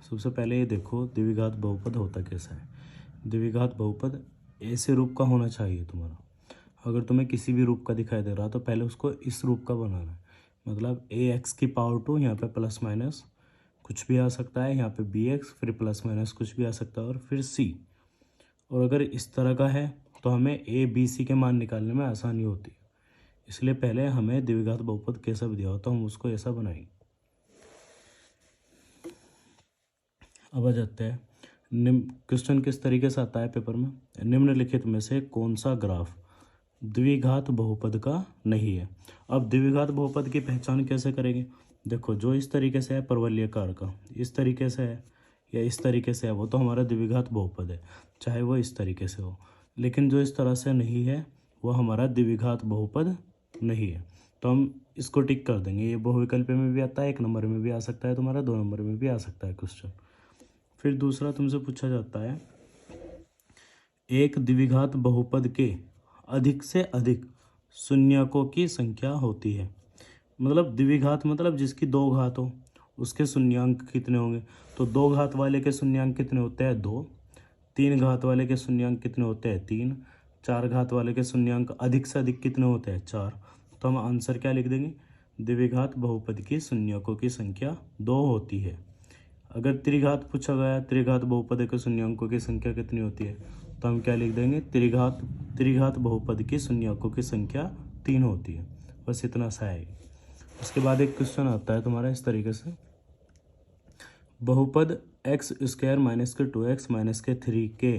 सबसे पहले ये देखो द्विघात बहुपद होता कैसा है। द्विघात बहुपद ऐसे रूप का होना चाहिए तुम्हारा। अगर तुम्हें किसी भी रूप का दिखाई दे रहा तो पहले उसको इस रूप का बनाना है। मतलब ax⁻², यहाँ पे प्लस माइनस कुछ भी आ सकता है, यहाँ पे bx, फिर प्लस माइनस कुछ भी आ सकता है और फिर c। और अगर इस तरह का है तो हमें a b c के मान निकालने में आसानी होती है। इसलिए पहले हमें द्विघात बहुपद कैसा भी दिया हो तो हम उसको ऐसा बनाएंगे। अब आ जाते हैं निम्न। क्वेश्चन किस तरीके से आता है पेपर में, निम्नलिखित में से कौन सा ग्राफ द्विघात बहुपद का नहीं है। अब द्विघात बहुपद की पहचान कैसे करेंगे। देखो जो इस तरीके से है परवलयकार का, इस तरीके से है या इस तरीके से है, वो तो हमारा द्विघात बहुपद है, चाहे वो इस तरीके से हो। लेकिन जो इस तरह से नहीं है वो हमारा द्विघात बहुपद नहीं है। तो हम इसको टिक कर देंगे। ये बहुविकल्प में भी आता है, 1 नंबर में भी आ सकता है तुम्हारा, 2 नंबर में भी आ सकता है क्वेश्चन। फिर दूसरा तुमसे पूछा जाता है, एक द्विघात बहुपद के अधिक से अधिक शून्यकों की संख्या होती है। मतलब द्विघात मतलब जिसकी 2 घात हो, उसके शून्यांक कितने होंगे। तो 2 घात वाले के शून्यांक कितने होते हैं 2, 3 घात वाले के शून्यांक कितने होते हैं 3, 4 घात वाले के शून्यांक अधिक से अधिक कितने होते हैं 4। तो हम आंसर क्या लिख देंगे, द्विघात बहुपद की शून्यकों की संख्या 2 होती है। अगर त्रिघात पूछा गया, त्रिघात बहुपद के शून्यकों की संख्या कितनी होती है, तो हम क्या लिख देंगे, त्रिघात बहुपद की शून्यकों की संख्या 3 होती है। बस इतना सा है। उसके बाद एक क्वेश्चन आता है तुम्हारा इस तरीके से, बहुपद x² - 2x - 3 के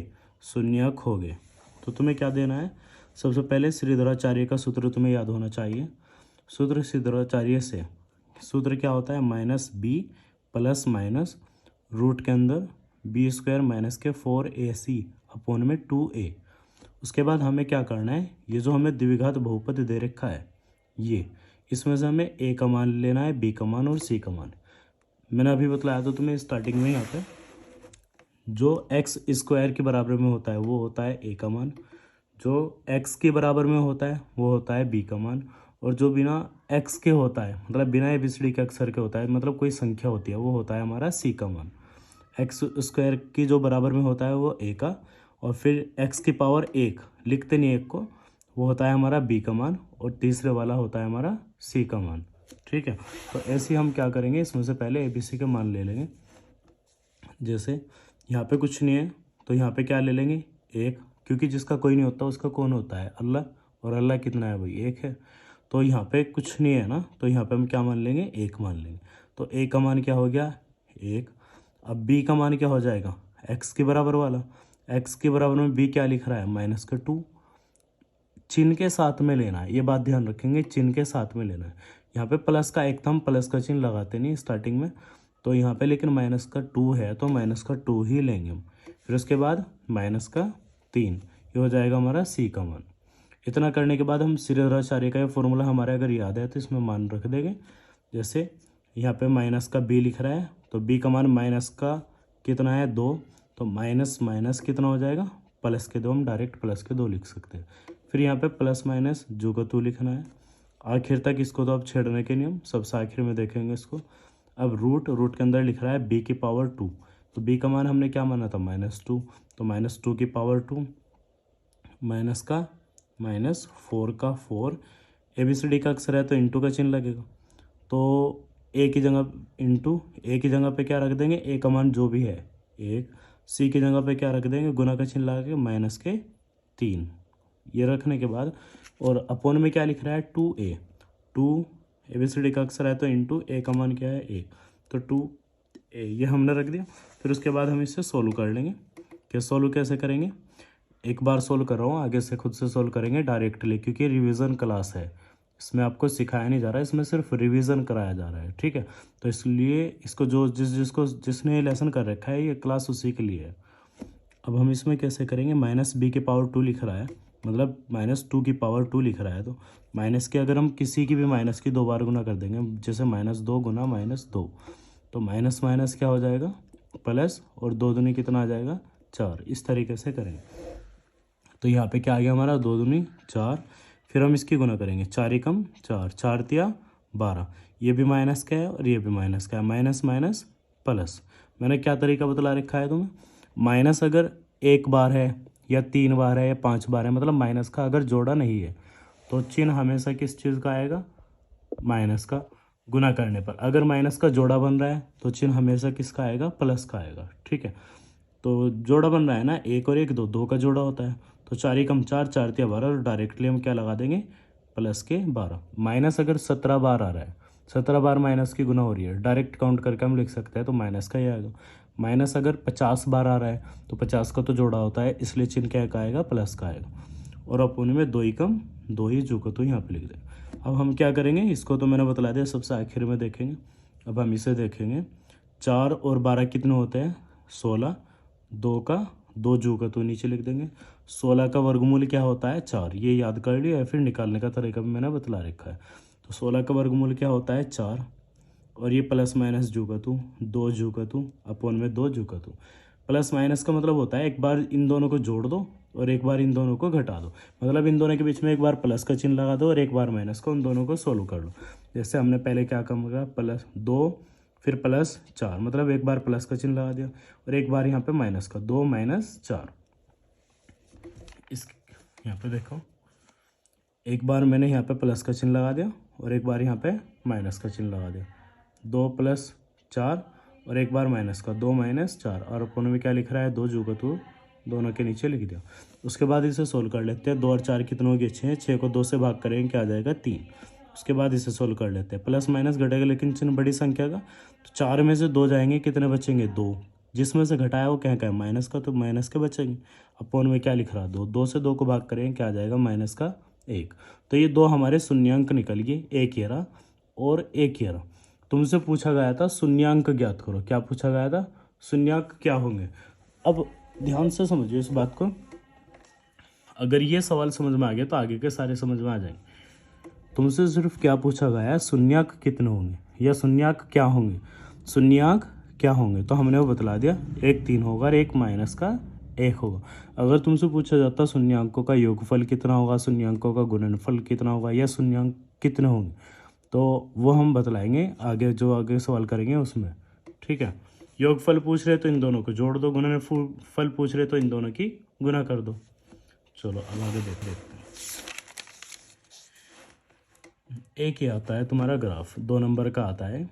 शून्यक हो गए। तो तुम्हें क्या देना है, सबसे पहले श्रीधराचार्य का सूत्र तुम्हें याद होना चाहिए। सूत्र श्रीधराचार्य से सूत्र क्या होता है, -b प्लस माइनस रूट के अंदर b² - 4ac अपॉन में 2a। उसके बाद हमें क्या करना है, ये जो हमें द्विघात बहुपद दे रखा है ये, इसमें से हमें a का मान लेना है, b का मान और c का मान। मैंने अभी बतलाया तो तुम्हें स्टार्टिंग में यहाँ पे जो x² के बराबर में होता है वो होता है a का मान, जो x के बराबर में होता है वो होता है b का मान, और जो बिना x के होता है मतलब बिना ABCD के अक्षर के होता है, मतलब कोई संख्या होती है, वो होता है हमारा c का मान। x² की जो बराबर में होता है वो a का, और फिर x की पावर 1 लिखते नहीं 1 को, वो होता है हमारा b का मान, और तीसरे वाला होता है हमारा c का मान। ठीक है, तो ऐसे हम क्या करेंगे, इसमें से पहले ABC के मान ले लेंगे। जैसे यहाँ पे कुछ नहीं है तो यहाँ पे क्या ले लेंगे 1, क्योंकि जिसका कोई नहीं होता उसका कौन होता है, अल्लाह, और अल्लाह कितना है भाई 1 है। तो यहाँ पे कुछ नहीं है ना, तो यहाँ पे हम क्या मान लेंगे 1 मान लेंगे। तो a का मान क्या हो गया 1। अब b का मान क्या हो जाएगा, x के बराबर वाला, x के बराबर में b क्या लिख रहा है -2। चिन्ह के साथ में लेना है, ये बात ध्यान रखेंगे, चिन्ह के साथ में लेना है। यहाँ पे प्लस का एक था, हम प्लस का चिन्ह लगाते नहीं स्टार्टिंग में, तो यहाँ पे लेकिन -2 है तो -2 ही लेंगे हम। फिर उसके बाद -3, ये हो जाएगा हमारा c का मान। इतना करने के बाद हम श्रीधराचार्य का ये फॉर्मूला हमारे अगर याद है तो इसमें मान रख देंगे। जैसे यहाँ पे माइनस का b लिख रहा है तो b का मान माइनस का कितना है 2, तो माइनस माइनस कितना हो जाएगा प्लस के 2, हम डायरेक्ट प्लस के 2 लिख सकते हैं। फिर यहाँ पे प्लस माइनस जो का 2 लिखना है आखिर तक, इसको तो अब छेड़ने के नियम सबसे आखिर में देखेंगे इसको। अब रूट के अंदर लिख रहा है b की पावर 2, तो b का मान हमने क्या माना था -2, तो -2 की पावर 2 माइनस का -4 का 4, ABCD का अक्षर है तो इंटू का चिन्ह लगेगा, तो a की जगह पे क्या रख देंगे, a का मान जो भी है 1, c की जगह पे क्या रख देंगे गुना का चिन्ह लगा के -3। ये रखने के बाद और अपोन में क्या लिख रहा है 2a, 2 ABCD का अक्षर है तो इंटू a का मान क्या है 1, तो 2a ये हमने रख दिया। फिर उसके बाद हम इससे सोल्व कर लेंगे। कि सोल्व कैसे करेंगे, एक बार सोल्व कर रहा हूँ, आगे से खुद से सोल्व करेंगे डायरेक्टली, क्योंकि रिवीजन क्लास है, इसमें आपको सिखाया नहीं जा रहा है, इसमें सिर्फ रिवीजन कराया जा रहा है। ठीक है, तो इसलिए इसको जो जिसने लेसन कर रखा है ये क्लास उसी के लिए है। अब हम इसमें कैसे करेंगे, -b की पावर 2 लिख रहा है, मतलब -2 की पावर 2 लिख रहा है, तो माइनस के अगर हम किसी की भी माइनस की 2 बार गुना कर देंगे, जैसे -2 गुना -2, तो माइनस माइनस क्या हो जाएगा प्लस, और 2 दूनी कितना आ जाएगा 4, इस तरीके से करेंगे। तो यहाँ पे क्या आ गया हमारा 2 दूनी 4, फिर हम इसकी गुना करेंगे 4 एकम 4, 4 तिया 12, ये भी माइनस का है और ये भी माइनस का है, माइनस माइनस प्लस। मैंने क्या तरीका बतला रखा है तुम्हें, माइनस अगर एक बार है या 3 बार है या 5 बार है, मतलब माइनस का अगर जोड़ा नहीं है तो चिन्ह हमेशा किस चीज़ का आएगा, माइनस का। गुना करने पर अगर माइनस का जोड़ा बन रहा है तो चिन्ह हमेशा किसका आएगा, प्लस का आएगा। ठीक है, तो जोड़ा बन रहा है ना, 1 और 1 2, 2 का जोड़ा होता है, तो 4 एकम 4, 4 तिया 12 और डायरेक्टली हम क्या लगा देंगे, प्लस के 12। माइनस अगर 17 बार आ रहा है, 17 बार माइनस की गुना हो रही है, डायरेक्ट काउंट करके हम लिख सकते हैं, तो माइनस का ही आएगा। माइनस अगर 50 बार आ रहा है तो 50 का तो जोड़ा होता है, इसलिए चिन्ह क्या का आएगा, प्लस का आएगा। और अपोन में 2 एकम 2 ही जो को तो यहाँ पे लिख दें। अब हम क्या करेंगे, इसको तो मैंने बतला दिया, सबसे आखिर में देखेंगे। अब हम इसे देखेंगे, 4 और 12 कितने होते हैं, 16, 2 का 2 जो का तो नीचे लिख देंगे। 16 का वर्गमूल क्या होता है, 4, ये याद कर लिया, या फिर निकालने का तरीका भी मैंने बतला रखा है। तो 16 का वर्गमूल क्या होता है, 4, और ये प्लस माइनस जो का तू 2 जो का तू अपोन में 2 जो का तू। प्लस माइनस का मतलब होता है एक बार इन दोनों को जोड़ दो और एक बार इन दोनों को घटा दो, मतलब इन दोनों के बीच में एक बार प्लस का चिन्ह लगा दो और एक बार माइनस का, उन दोनों को सोल्व कर लो। जैसे हमने पहले क्या काम किया, प्लस 2 फिर प्लस 4, मतलब एक बार प्लस का चिन्ह लगा दिया और एक बार यहाँ पे माइनस का, 2 माइनस 4। इस यहाँ पे देखो, एक बार मैंने यहाँ पे प्लस का चिन्ह लगा दिया और एक बार यहाँ पे माइनस का चिन्ह लगा दिया, 2 प्लस 4 और एक बार माइनस का, 2 माइनस 4, और अपन में क्या लिख रहा है, 2 जो का 2 दोनों के नीचे लिख दिया। उसके बाद इसे सोल्व कर लेते हैं, 2 और 4 कितने हो गए, 6, 6 को 2 से भाग करेंगे क्या आ जाएगा, 3। उसके बाद इसे सोल्व कर लेते हैं, प्लस माइनस घटेगा लेकिन चिन्ह बड़ी संख्या का, तो 4 में से 2 जाएंगे, कितने बचेंगे, 2, जिसमें से घटाया वो क्या है, माइनस का, तो माइनस के बचेंगे। अपोन में क्या लिख रहा, 2, 2 से 2 को भाग करेंगे क्या आ जाएगा, माइनस का 1। तो ये 2 हमारे शून्यांक निकल गए, एक ये रहा और एक ये रहा। तुमसे पूछा गया था शून्यांक ज्ञात करो, क्या पूछा गया था, शून्यांक क्या होंगे। अब ध्यान से समझिए इस बात को, अगर ये सवाल समझ में आ गया तो आगे के सारे समझ में आ जाएंगे। तुमसे सिर्फ क्या पूछा गया है, शून्यांक कितने होंगे या शून्यांक क्या होंगे, शून्यांक क्या होंगे, तो हमने वो बतला दिया, एक 3 होगा और एक माइनस का 1 होगा। अगर तुमसे पूछा जाता शून्यांकों का योगफल कितना होगा, शून्यांकों का गुणनफल कितना होगा या शून्यांक कितने होंगे, तो वो हम बतलाएंगे आगे, जो आगे सवाल करेंगे उसमें। ठीक है, योगफल पूछ रहे तो इन दोनों को जोड़ दो, गुणनफल पूछ रहे तो इन दोनों की गुना कर दो। चलो अब आगे देखते हैं। एक ही आता है तुम्हारा ग्राफ, 2 नंबर का आता है,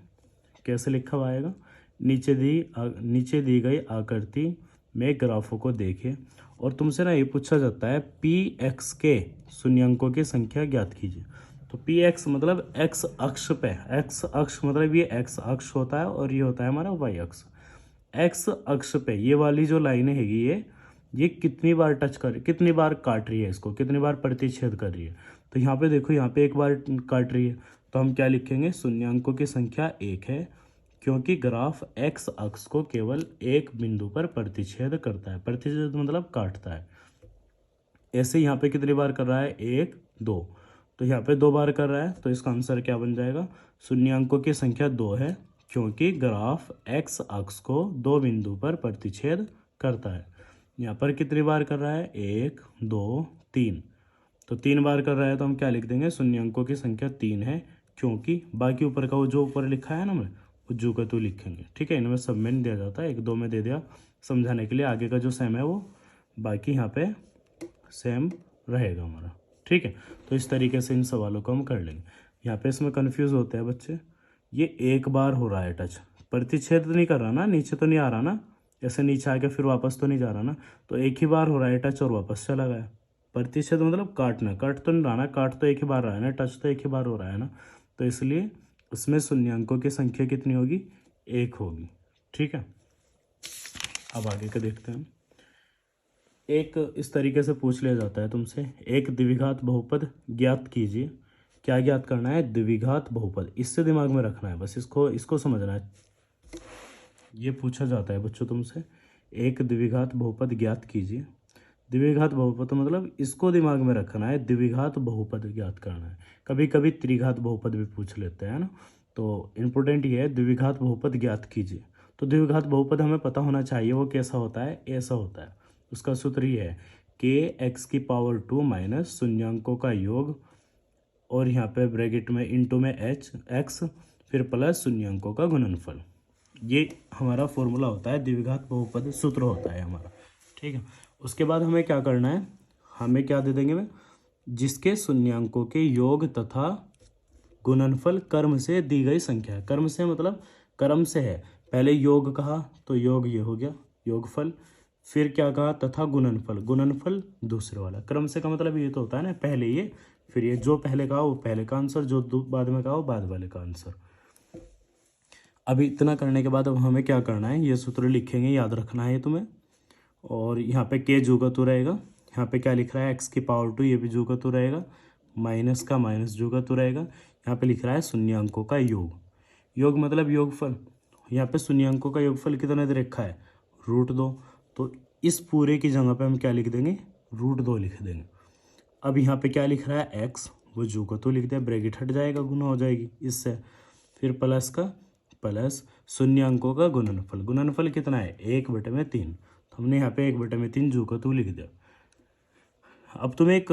कैसे लिखा हुआ आएगा, नीचे दी गई आकृति में ग्राफों को देखें और तुमसे ना ये पूछा जाता है पी एक्स के शून्यांकों की संख्या ज्ञात कीजिए। तो पी एक्स मतलब एक्स अक्ष पे, एक्स अक्ष मतलब ये एक्स अक्ष होता है और ये होता है हमारा वाई अक्ष। एक्स अक्ष पे ये वाली जो लाइनें हैगी ये कितनी बार टच कर, कितनी बार काट रही है इसको, कितनी बार प्रतिच्छेद कर रही है। तो यहाँ पे देखो, यहाँ पे एक बार काट रही है, तो हम क्या लिखेंगे, शून्यांकों की संख्या 1 है, क्योंकि ग्राफ एक्स अक्ष को केवल एक बिंदु पर प्रतिच्छेद करता है, प्रतिच्छेद मतलब काटता है। ऐसे यहाँ पे कितनी बार कर रहा है, 1 2, तो यहाँ पे 2 बार कर रहा है, तो इसका आंसर क्या बन जाएगा, शून्यांकों की संख्या 2 है, क्योंकि ग्राफ एक्स अक्ष को 2 बिंदु पर प्रतिच्छेद करता है। यहाँ पर कितनी बार कर रहा है, 1 2 3, तो 3 बार कर रहा है, तो हम क्या लिख देंगे, शून्यांकों की संख्या 3 है, क्योंकि बाकी ऊपर का वो जो ऊपर लिखा है ना, मैं वो जो का तो लिखेंगे। ठीक है, इनमें सब में नहीं दिया जाता, 1 2 में दे दिया समझाने के लिए, आगे का जो सेम है वो बाकी यहाँ पे सेम रहेगा हमारा। ठीक है, तो इस तरीके से इन सवालों को हम कर लेंगे। यहाँ पे इसमें कन्फ्यूज़ होते हैं बच्चे, ये एक बार हो रहा है टच, प्रतिच्छेद नहीं कर रहा ना, नीचे तो नहीं आ रहा ना, ऐसे नीचे आके फिर वापस तो नहीं जा रहा ना, तो एक ही बार हो रहा है टच और वापस चला गया। प्रतिच्छेद मतलब काटना, काट तो नहीं रहा ना, काट तो एक ही बार रहा है ना, टच तो एक ही बार हो रहा है ना, तो इसलिए उसमें शून्यांकों की संख्या कितनी होगी, 1 होगी। ठीक है, अब आगे का देखते हैं। एक इस तरीके से पूछ लिया जाता है तुमसे, एक द्विघात बहुपद ज्ञात कीजिए। क्या ज्ञात करना है, द्विघात बहुपद, इससे दिमाग में रखना है, बस इसको समझना है। ये पूछा जाता है बच्चों तुमसे, एक द्विघात बहुपद ज्ञात कीजिए। द्विघात बहुपद मतलब इसको दिमाग में रखना है, द्विघात बहुपद ज्ञात करना है। कभी कभी त्रिघात बहुपद भी पूछ लेते हैं ना, तो इम्पोर्टेंट ये है, द्विघात बहुपद ज्ञात कीजिए। तो द्विघात बहुपद हमें पता होना चाहिए वो कैसा होता है, ऐसा होता है। उसका सूत्र ये है, के एक्स की पावर 2 माइनस शून्यांकों का योग और यहाँ पे ब्रैकेट में इंटू में एच एक्स फिर प्लस शून्यांकों का गुणनफल। ये हमारा फॉर्मूला होता है, द्विघात बहुपद सूत्र होता है हमारा। ठीक है, उसके बाद हमें क्या करना है, हमें क्या दे देंगे, जिसके शून्यांकों के योग तथा गुणनफल कर्म से दी गई संख्या है। कर्म से मतलब क्रम से है, पहले योग कहा तो योग ये हो गया योगफल, फिर क्या कहा तथा गुणनफल, गुणनफल दूसरे वाला। क्रम से का मतलब ये तो होता है ना, पहले ये फिर ये, जो पहले कहा वो पहले का आंसर, जो बाद में कहा वो बाद वाले का आंसर। अभी इतना करने के बाद अब हमें क्या करना है, ये सूत्र लिखेंगे, याद रखना है तुम्हें। और यहाँ पे के जू का तो रहेगा, यहाँ पे क्या लिख रहा है एक्स की पावर 2, ये भी जू का तो रहेगा, माइनस का माइनस जू का तो रहेगा। यहाँ पे लिख रहा है शून्यांकों का योग, योग मतलब योगफल। यहाँ पे शून्यांकों का योगफल कितना दे रखा है, √2। तो इस पूरे की जगह पे हम क्या लिख देंगे, √2 लिख देंगे। अब यहाँ पे क्या लिख रहा है एक्स, वो जू का तो लिख दिया, ब्रैकेट हट जाएगा, गुना हो जाएगी इससे, फिर प्लस का प्लस शून्यांकों का गुणनफल। गुणनफल कितना है 1/3, तो हमने यहाँ पे 1/3 जू का तो लिख दिया। अब तुम्हें एक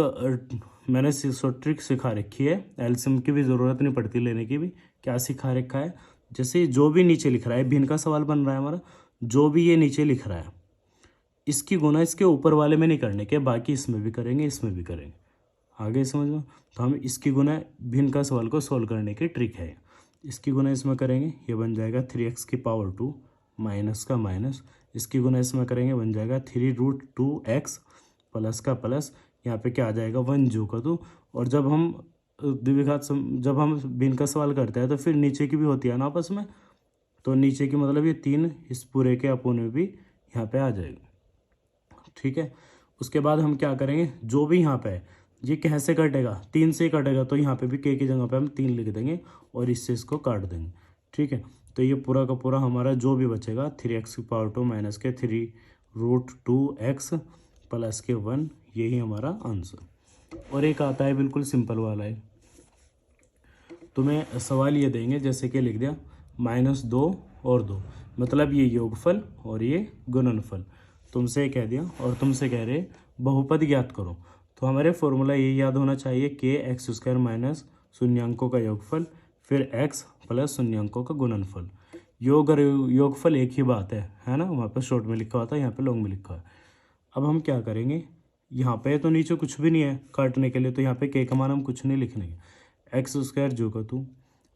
मैंने ट्रिक सिखा रखी है, एलसीएम की भी ज़रूरत नहीं पड़ती लेने की भी। क्या सिखा रखा है, जैसे जो भी नीचे लिख रहा है, भिन्न का सवाल बन रहा है हमारा, जो भी ये नीचे लिख रहा है इसकी गुना इसके ऊपर वाले में नहीं करने के, बाकी इसमें भी करेंगे इसमें भी करेंगे। आगे समझ लो, तो हम इसकी गुना भिन्न का सवाल को सोल्व करने की ट्रिक है। इसकी गुना इसमें करेंगे, ये बन जाएगा 3x की पावर 2 माइनस का माइनस, इसकी गुना इसमें करेंगे बन जाएगा 3√2x प्लस का प्लस, यहाँ पे क्या आ जाएगा 1 जू का 2। और जब हम जब हम भिन्न का सवाल करते हैं तो फिर नीचे की भी होती है ना आपस में, तो नीचे की मतलब ये 3 इस पूरे के अपोन में भी यहाँ पे आ जाएगा। ठीक है, उसके बाद हम क्या करेंगे, जो भी यहाँ पे है ये कैसे कटेगा, 3 से कटेगा, तो यहाँ पे भी के की जगह पे हम 3 लिख देंगे और इससे इसको काट देंगे। ठीक है, तो ये पूरा का पूरा हमारा जो भी बचेगा 3x की पावर 2 माइनस के 3√2x प्लस के 1, यही हमारा आंसर। और एक आता है बिल्कुल सिंपल वाला है, तुम्हें सवाल ये देंगे जैसे कि लिख दिया -2 और 2, मतलब ये योगफल और ये गुणनफल। तुमसे कह दिया और तुमसे कह रहे बहुपद ज्ञात करो, तो हमारे फॉर्मूला ये याद होना चाहिए के x² माइनस शून्यांकों का योगफल फिर x प्लस शून्यांकों का गुणनफल। योग और योगफल एक ही बात है ना, वहाँ पे शॉर्ट में लिखा हुआ था, यहाँ पे लॉन्ग में लिखा है। अब हम क्या करेंगे, यहाँ पे तो नीचे कुछ भी नहीं है काटने के लिए, तो यहाँ पे के का मान हम कुछ नहीं लिखने, x² जो का 2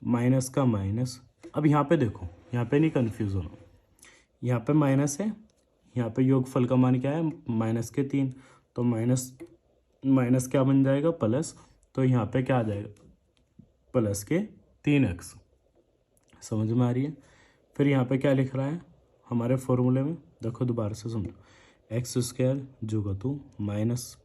माइनस का माइनस। अब यहाँ पे देखो, यहाँ पे नहीं कन्फ्यूज़ होना, यहाँ पे माइनस है, यहाँ पे योगफल का मान क्या है -3, तो माइनस क्या बन जाएगा प्लस, तो यहाँ पे क्या आ जाएगा प्लस के 3x। समझ में आ रही है। फिर यहाँ पे क्या लिख रहा है हमारे फॉर्मूले में, देखो दोबारा से समझो, x² जो का 2 माइनस,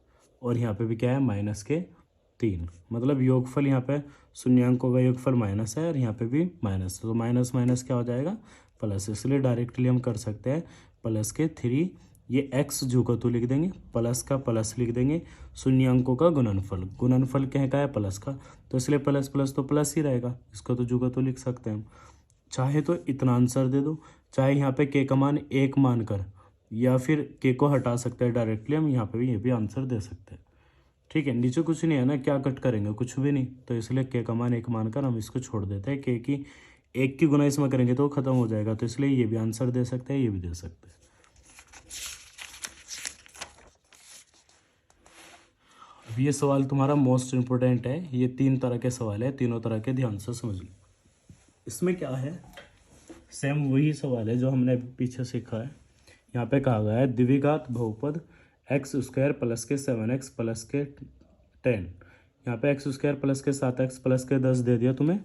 और यहाँ पे भी क्या है -3, मतलब योगफल यहाँ पे शून्यांकों का योगफल माइनस है और यहाँ पे भी माइनस, तो माइनस माइनस क्या हो जाएगा प्लस, इसलिए डायरेक्टली हम कर सकते हैं प्लस के 3, ये x जो का 2 लिख देंगे, प्लस का प्लस लिख देंगे, शून्यांकों का गुणनफल, गुणनफल क्या है प्लस का, तो इसलिए प्लस प्लस तो प्लस ही रहेगा, इसका तो जो का तो लिख सकते हैं हम। चाहे तो इतना आंसर दे दो, चाहे यहाँ पे के का मान 1 मान कर, या फिर के को हटा सकते हैं डायरेक्टली हम, यहाँ पे भी ये भी आंसर दे सकते हैं। ठीक है, नीचे कुछ नहीं है ना, क्या कट करेंगे कुछ भी नहीं, तो इसलिए के का मान 1 मानकर हम इसको छोड़ देते हैं, के की 1 की गुना इसमें करेंगे तो खत्म हो जाएगा, तो इसलिए ये भी आंसर दे सकते हैं, ये भी दे सकते हैं। अब ये सवाल तुम्हारा मोस्ट इम्पोर्टेंट है, ये 3 तरह के सवाल है, तीनों तरह के ध्यान से समझ लो। इसमें क्या है, सेम वही सवाल है जो हमने पीछे सीखा है। यहाँ पे कहा गया है द्विघात बहुपद x² प्लस के 7x प्लस के 10, यहाँ पे x² प्लस के 7x प्लस के 10 दे दिया तुम्हें,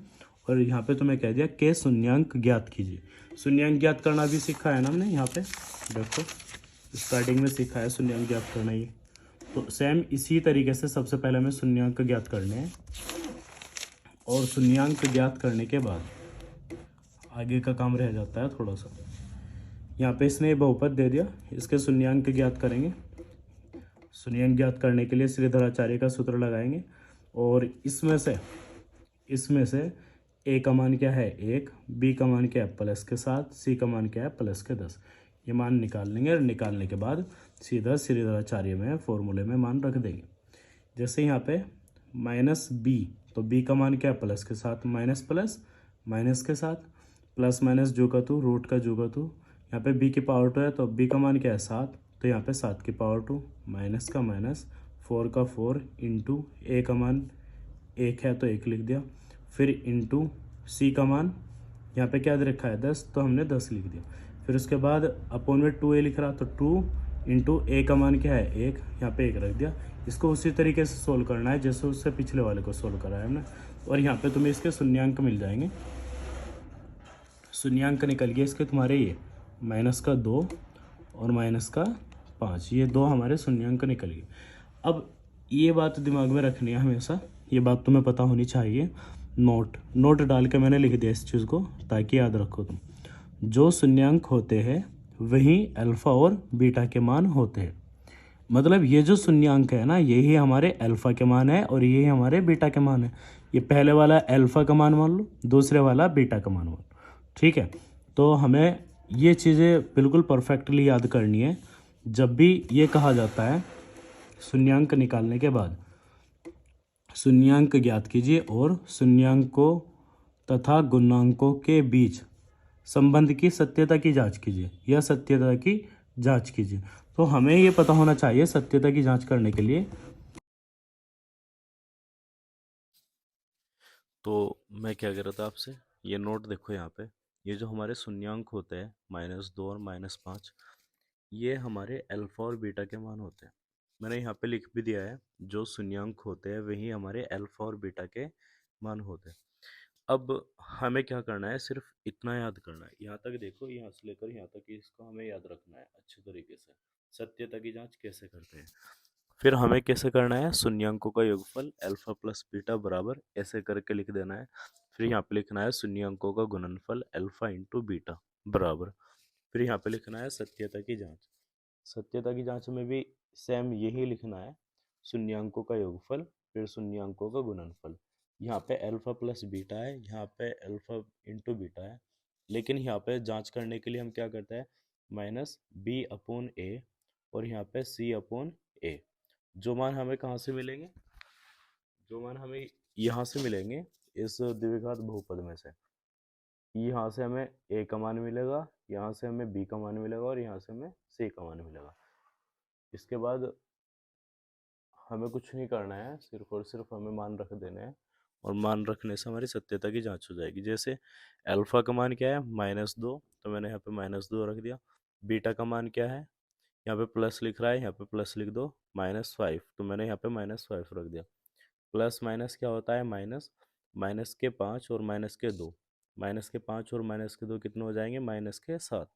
और यहाँ पे तुम्हें कह दिया के शून्यांक ज्ञात कीजिए। शून्यांक ज्ञात करना भी सीखा है ना हमने, यहाँ पे देखो स्टार्टिंग में सीखा है शून्यांक ज्ञात करना। ये तो सेम इसी तरीके से सबसे पहले हमें शून्यांक ज्ञात करने हैं, और शून्यांक ज्ञात करने के बाद आगे का काम रह जाता है थोड़ा सा। यहाँ पे इसने बहुपद दे दिया, इसके शून्यांक ज्ञात करेंगे। शून्यांक ज्ञात करने के लिए श्रीधराचार्य का सूत्र लगाएंगे, और इसमें से ए का मान क्या है 1, बी का मान क्या है +7, सी का मान क्या है +10। ये मान निकाल लेंगे, और निकालने के बाद सीधा श्रीधराचार्य में फॉर्मूले में मान रख देंगे। जैसे यहाँ पे -b तो b का मान क्या है, प्लस के साथ माइनस प्लस माइनस के साथ प्लस माइनस जो का टू रूट का जो का टू, यहाँ पे b की पावर 2 है तो b का मान क्या है 7, तो यहाँ पे 7 की पावर 2 माइनस का माइनस 4 का 4 इंटू a का मान 1 है तो 1 लिख दिया, फिर इंटू c का मान यहाँ पे क्या दे रखा है 10, तो हमने 10 लिख दिया, फिर उसके बाद अपोन में 2a लिख रहा तो 2 इंटू ए का मान क्या है 1, यहाँ पे 1 रख दिया। इसको उसी तरीके से सोल्व करना है जैसे उससे पिछले वाले को सोल्व करा है हमने, और यहाँ पे तुम्हें इसके शून्यांक मिल जाएंगे। शून्यांक निकल गए इसके तुम्हारे ये माइनस का 2 और माइनस का 5, ये दो हमारे शून्यांक निकल गए। अब ये बात दिमाग में रखनी है हमेशा, ये बात तुम्हें पता होनी चाहिए। नोट डाल के मैंने लिख दिया इस चीज़ को ताकि याद रखो तुम। जो शून्यांक होते हैं वही अल्फ़ा और बीटा के मान होते हैं। मतलब ये जो शून्यांक है ना, यही हमारे अल्फ़ा के मान है और यही हमारे बीटा के मान है। ये पहले वाला अल्फ़ा का मान मान लो, दूसरे वाला बीटा का मान मान लो, ठीक है। तो हमें ये चीज़ें बिल्कुल परफेक्टली याद करनी है। जब भी ये कहा जाता है शून्यांक निकालने के बाद शून्यांक ज्ञात कीजिए और शून्यांकों तथा गुणांकों के बीच संबंध की सत्यता की जांच कीजिए या सत्यता की जांच कीजिए। तो हमें ये पता होना चाहिए सत्यता की जांच करने के लिए। तो मैं क्या कह रहा था आपसे, ये नोट देखो यहाँ पे, ये जो हमारे शून्यांक होते हैं -2 और -5, ये हमारे अल्फा और बीटा के मान होते हैं। मैंने यहाँ पे लिख भी दिया है, जो शून्यांक होते हैं वही हमारे अल्फा और बीटा के मान होते हैं। अब हमें क्या करना है, सिर्फ इतना याद करना है, यहाँ तक देखो, यहाँ से लेकर यहाँ तक इसको हमें याद रखना है अच्छे तरीके से। सत्यता की जांच कैसे करते हैं, फिर हमें कैसे करना है, शून्यांकों का योगफल अल्फा प्लस बीटा बराबर ऐसे करके लिख देना है। फिर यहाँ पे लिखना है शून्यांकों का गुणनफल अल्फा इंटू बीटा बराबर, फिर यहाँ पे लिखना है सत्यता की जांच। सत्यता की जांच में भी सेम यही लिखना है, शून्यांकों का योगफल फिर शून्यांकों का गुणनफल। यहाँ पे अल्फा प्लस बीटा है, यहाँ पे अल्फा इंटू बीटा है, लेकिन यहाँ पे जांच करने के लिए हम क्या करते हैं, माइनस बी अपॉन ए और यहाँ पे सी अपॉन ए। जो मान हमें कहाँ से मिलेंगे, जो मान हमें यहाँ से मिलेंगे इस द्विघात बहुपद में से। यहाँ से हमें ए का मान मिलेगा, यहाँ से हमें बी का मान मिलेगा और यहाँ से हमें सी का मान मिलेगा। इसके बाद हमें कुछ नहीं करना है, सिर्फ और सिर्फ हमें मान रख देने हैं और मान रखने से हमारी सत्यता की जांच हो जाएगी। जैसे अल्फा का मान क्या है -2, तो मैंने यहाँ पे -2 रख दिया। बीटा का मान क्या है, यहाँ पे प्लस लिख रहा है, यहाँ पे प्लस लिख दो, -5, तो मैंने यहाँ पे -5 रख दिया। प्लस माइनस क्या होता है, माइनस, माइनस के 5 और माइनस के 2, माइनस के 5 और माइनस के 2 कितने हो जाएंगे, -7।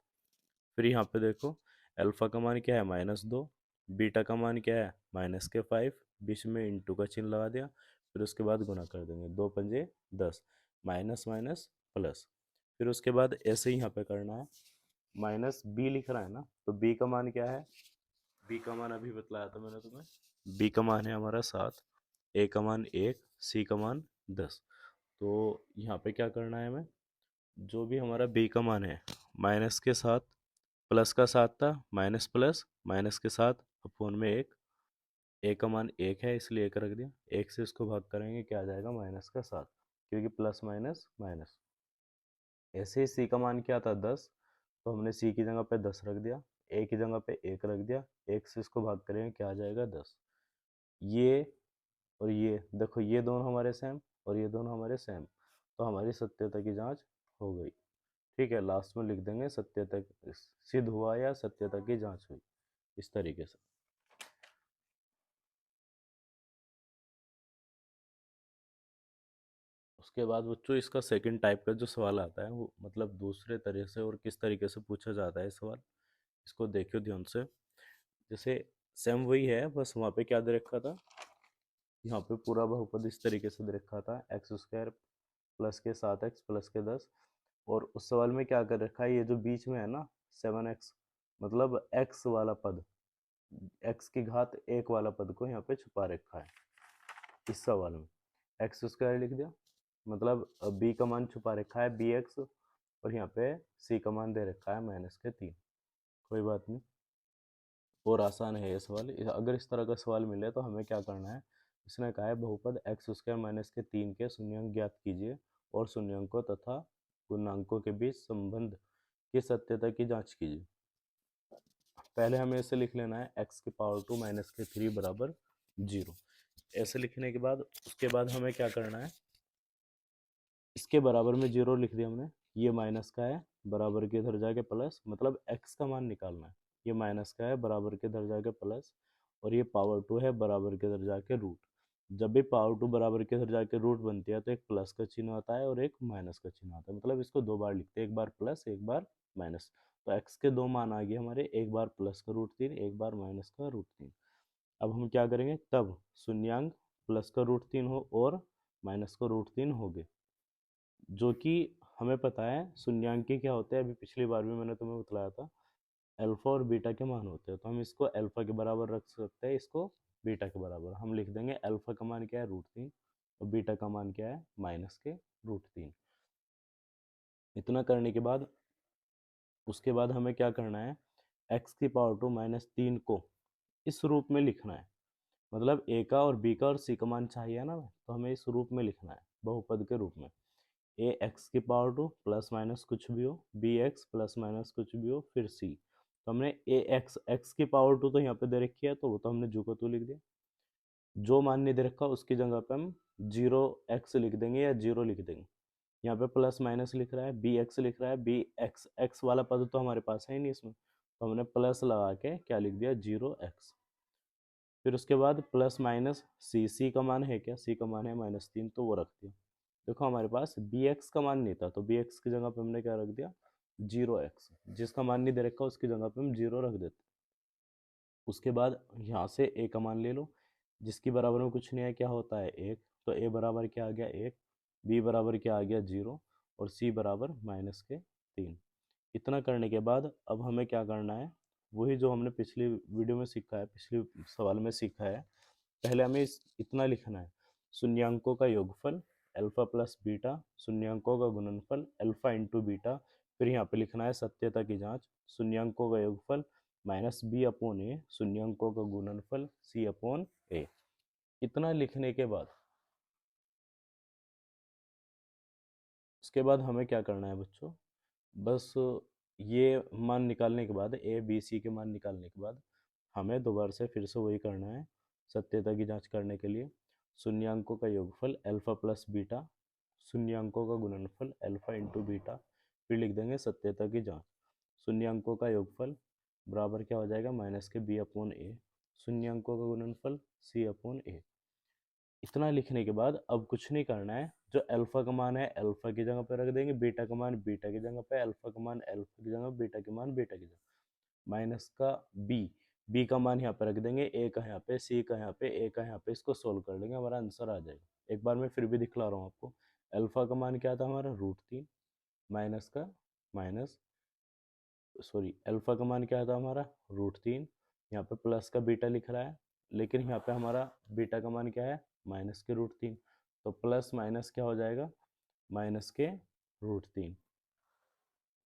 फिर यहाँ पे देखो अल्फा का मान क्या है -2, बीटा का मान क्या है -5, बीच में इंटू का चिन्ह लगा दिया, फिर उसके बाद गुना कर देंगे, 2 पंजे 10, माइनस माइनस प्लस। फिर उसके बाद ऐसे ही यहाँ पे करना है, माइनस बी लिख रहा है ना, तो बी का मान क्या है, बी का मान अभी बतलाया था मैंने तुम्हें, बी का मान है हमारा 7, ए का मान 1, सी का मान 10। तो यहाँ पे क्या करना है हमें, जो भी हमारा बी का मान है माइनस के साथ, प्लस का 7 था, माइनस प्लस माइनस के साथ अपोन में 1, ए का मान 1 है इसलिए 1 रख दिया, 1 से इसको भाग करेंगे क्या आ जाएगा -7, क्योंकि प्लस माइनस माइनस। ऐसे ही सी का मान क्या था 10, तो हमने सी की जगह पे 10 रख दिया, ए की जगह पे 1 रख दिया, 1 से इसको भाग करेंगे क्या आ जाएगा 10। ये और ये देखो, ये दोनों हमारे सेम और ये दोनों हमारे सेम, तो हमारी सत्यता की जांच हो गई। ठीक है, लास्ट में लिख देंगे सत्यता सिद्ध हुआ या सत्यता की जांच हुई, इस तरीके से। उसके बाद बच्चों इसका सेकंड टाइप का जो सवाल आता है वो मतलब दूसरे तरह से और किस तरीके से पूछा जाता है सवाल, इसको देखियो ध्यान से। जैसे सेम वही है, बस वहाँ पे क्या दे रखा था, यहाँ पे पूरा बहुपद इस तरीके से दे रखा था, x² प्लस के 7x प्लस के 10, और उस सवाल में क्या कर रखा है, ये जो बीच में है ना 7x, मतलब x वाला पद, x की घात 1 वाला पद को यहाँ पे छुपा रखा है इस सवाल में। x² लिख दिया, मतलब b का मान छुपा रखा है bx, और यहाँ पे c का मान दे रखा है -3। कोई बात नहीं, और आसान है ये सवाल। अगर इस तरह का सवाल मिले तो हमें क्या करना है, इसने कहा है बहुपद एक्स स्क्वायर माइनस के 3 के शून्यांक ज्ञात कीजिए और शून्यांकों तथा पूर्णांकों के बीच संबंध की सत्यता की जांच कीजिए। पहले हमें इसे लिख लेना है एक्स की पावर 2 माइनस के 3 बराबर 0। ऐसे लिखने के बाद उसके बाद हमें क्या करना है, इसके बराबर में 0 लिख दिया हमने, ये माइनस का है बराबर के इधर जाके प्लस, मतलब x का मान निकालना है। ये माइनस का है बराबर के इधर जाके प्लस, और ये पावर 2 है बराबर के इधर जाके रूट। जब भी पावर 2 बराबर के इधर जाके रूट बनती है तो एक प्लस का चिन्ह आता है और एक माइनस का चिन्ह आता है, मतलब इसको दो बार लिखते हैं, एक बार प्लस एक बार माइनस। तो x के दो मान आ गए हमारे, एक बार प्लस का रूट 3, एक बार माइनस का रूट 3। अब हम क्या करेंगे, तब शून्यांक प्लस का रूट 3 हो और माइनस का रूट 3 हो गए, जो कि हमें पता है शून्यांकी क्या होते हैं, अभी पिछली बार भी मैंने तुम्हें बतलाया था, अल्फा और बीटा के मान होते हैं। तो हम इसको अल्फा के बराबर रख सकते हैं, इसको बीटा के बराबर हम लिख देंगे। अल्फा का मान क्या है, रूट 3, और बीटा का मान क्या है, माइनस के रूट 3। इतना करने के बाद उसके बाद हमें क्या करना है, एक्स की पावर 2 माइनस 3 को इस रूप में लिखना है, मतलब ए का और बी का और सी का मान चाहिए ना, तो हमें इस रूप में लिखना है, बहुपद के रूप में। ए एक्स की पावर 2 प्लस माइनस कुछ भी हो, बी एक्स प्लस माइनस कुछ भी हो, फिर सी। तो हमने ए एक्स एक्स की पावर 2 तो यहाँ पे दे रखी है, तो वो तो हमने जो को तो लिख दिया। जो मान नहीं दे रखा उसकी जगह पे हम 0x लिख देंगे या 0 लिख देंगे। यहाँ पे प्लस माइनस लिख रहा है, बी एक्स लिख रहा है, बी एक्स एक्स वाला पद तो हमारे पास है ही नहीं इसमें, तो हमने प्लस लगा के क्या लिख दिया, 0x। फिर उसके बाद प्लस माइनस सी, सी का मान है क्या, सी का मान है -3, तो वो रख दिया। देखो हमारे पास बी एक्स का मान नहीं था, तो बी एक्स की जगह पे हमने क्या रख दिया, 0x। जिसका मान नहीं दे रखा उसकी जगह पे हम 0 रख देते। उसके बाद यहाँ से ए का मान ले लो, जिसकी बराबर में कुछ नहीं है, क्या होता है 1, तो ए बराबर क्या आ गया 1, बी बराबर क्या आ गया 0, और सी बराबर -3। इतना करने के बाद अब हमें क्या करना है, वही जो हमने पिछली वीडियो में सीखा है, पिछले सवाल में सीखा है। पहले हमें इतना लिखना है, शून्यांकों का योगफल अल्फा प्लस बीटा, शून्यांकों का गुणनफल अल्फा इंटू बीटा, फिर यहाँ पे लिखना है सत्यता की जांच, शून्यांकों का योगफल माइनस बी अपॉन ए, शून्यांकों का गुणनफल सी अपॉन ए। इतना लिखने के बाद उसके बाद हमें क्या करना है बच्चों, बस ये मान निकालने के बाद, ए बी सी के मान निकालने के बाद हमें दोबारा से फिर से वही करना है, सत्यता की जांच करने के लिए शून्यांकों का योगफल अल्फा प्लस बीटा, शून्यांकों का गुणनफल अल्फा इंटू बीटा, फिर लिख देंगे सत्यता की जांच, शून्यांकों का योगफल बराबर क्या हो जाएगा, माइनस के बी अपॉन ए, शून्यांकों का गुणनफल सी अपॉन ए। इतना लिखने के बाद अब कुछ नहीं करना है, जो अल्फा का मान है अल्फा की जगह पे रख देंगे, बीटा का मान बीटा की जगह पे, अल्फा का मान अल्फा की जगह, बीटा के मान बीटा की जगह, माइनस का बी, बी का मान यहाँ पे रख देंगे, ए का यहाँ पे, सी का यहाँ पे, ए का यहाँ पे, इसको सोल्व कर लेंगे, हमारा आंसर आ जाएगा। एक बार मैं फिर भी दिखला रहा हूँ आपको, अल्फा का मान क्या था हमारा, रूट 3, माइनस का माइनस, सॉरी अल्फा का मान क्या था हमारा, रूट 3, यहाँ पे प्लस का बीटा लिख रहा है, लेकिन यहाँ पे हमारा बीटा का मान क्या है, माइनस के रूट 3, तो प्लस माइनस क्या हो जाएगा, माइनस के रूट 3।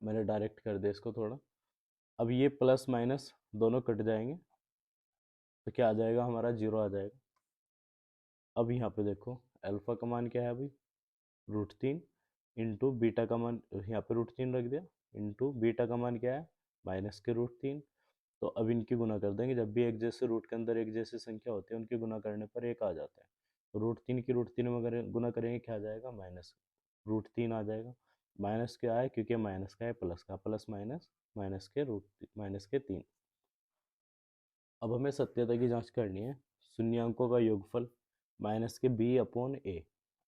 मैंने डायरेक्ट कर दिया इसको थोड़ा। अब ये प्लस माइनस दोनों कट जाएंगे, तो क्या आ जाएगा हमारा, 0 आ जाएगा। अब यहाँ पे देखो अल्फा का मान क्या है अभी, रूट 3, इंटू बीटा का मान, यहाँ पे रूट 3 रख दिया, इंटू बीटा का मान क्या है, माइनस के रूट 3। तो अब इनकी गुना कर देंगे, जब भी एक जैसे रूट के अंदर एक जैसी संख्या होती है उनकी गुना करने पर एक आ जाता है। तो रूट 3 की रूट 3 में अगर गुना करेंगे क्या आ जाएगा, माइनस रूट 3 आ जाएगा। माइनस क्या है, क्योंकि माइनस का है प्लस का, प्लस माइनस माइनस के 3। अब हमें सत्यता की जांच करनी है, शून्यांकों का योगफल माइनस के बी अपॉन ए।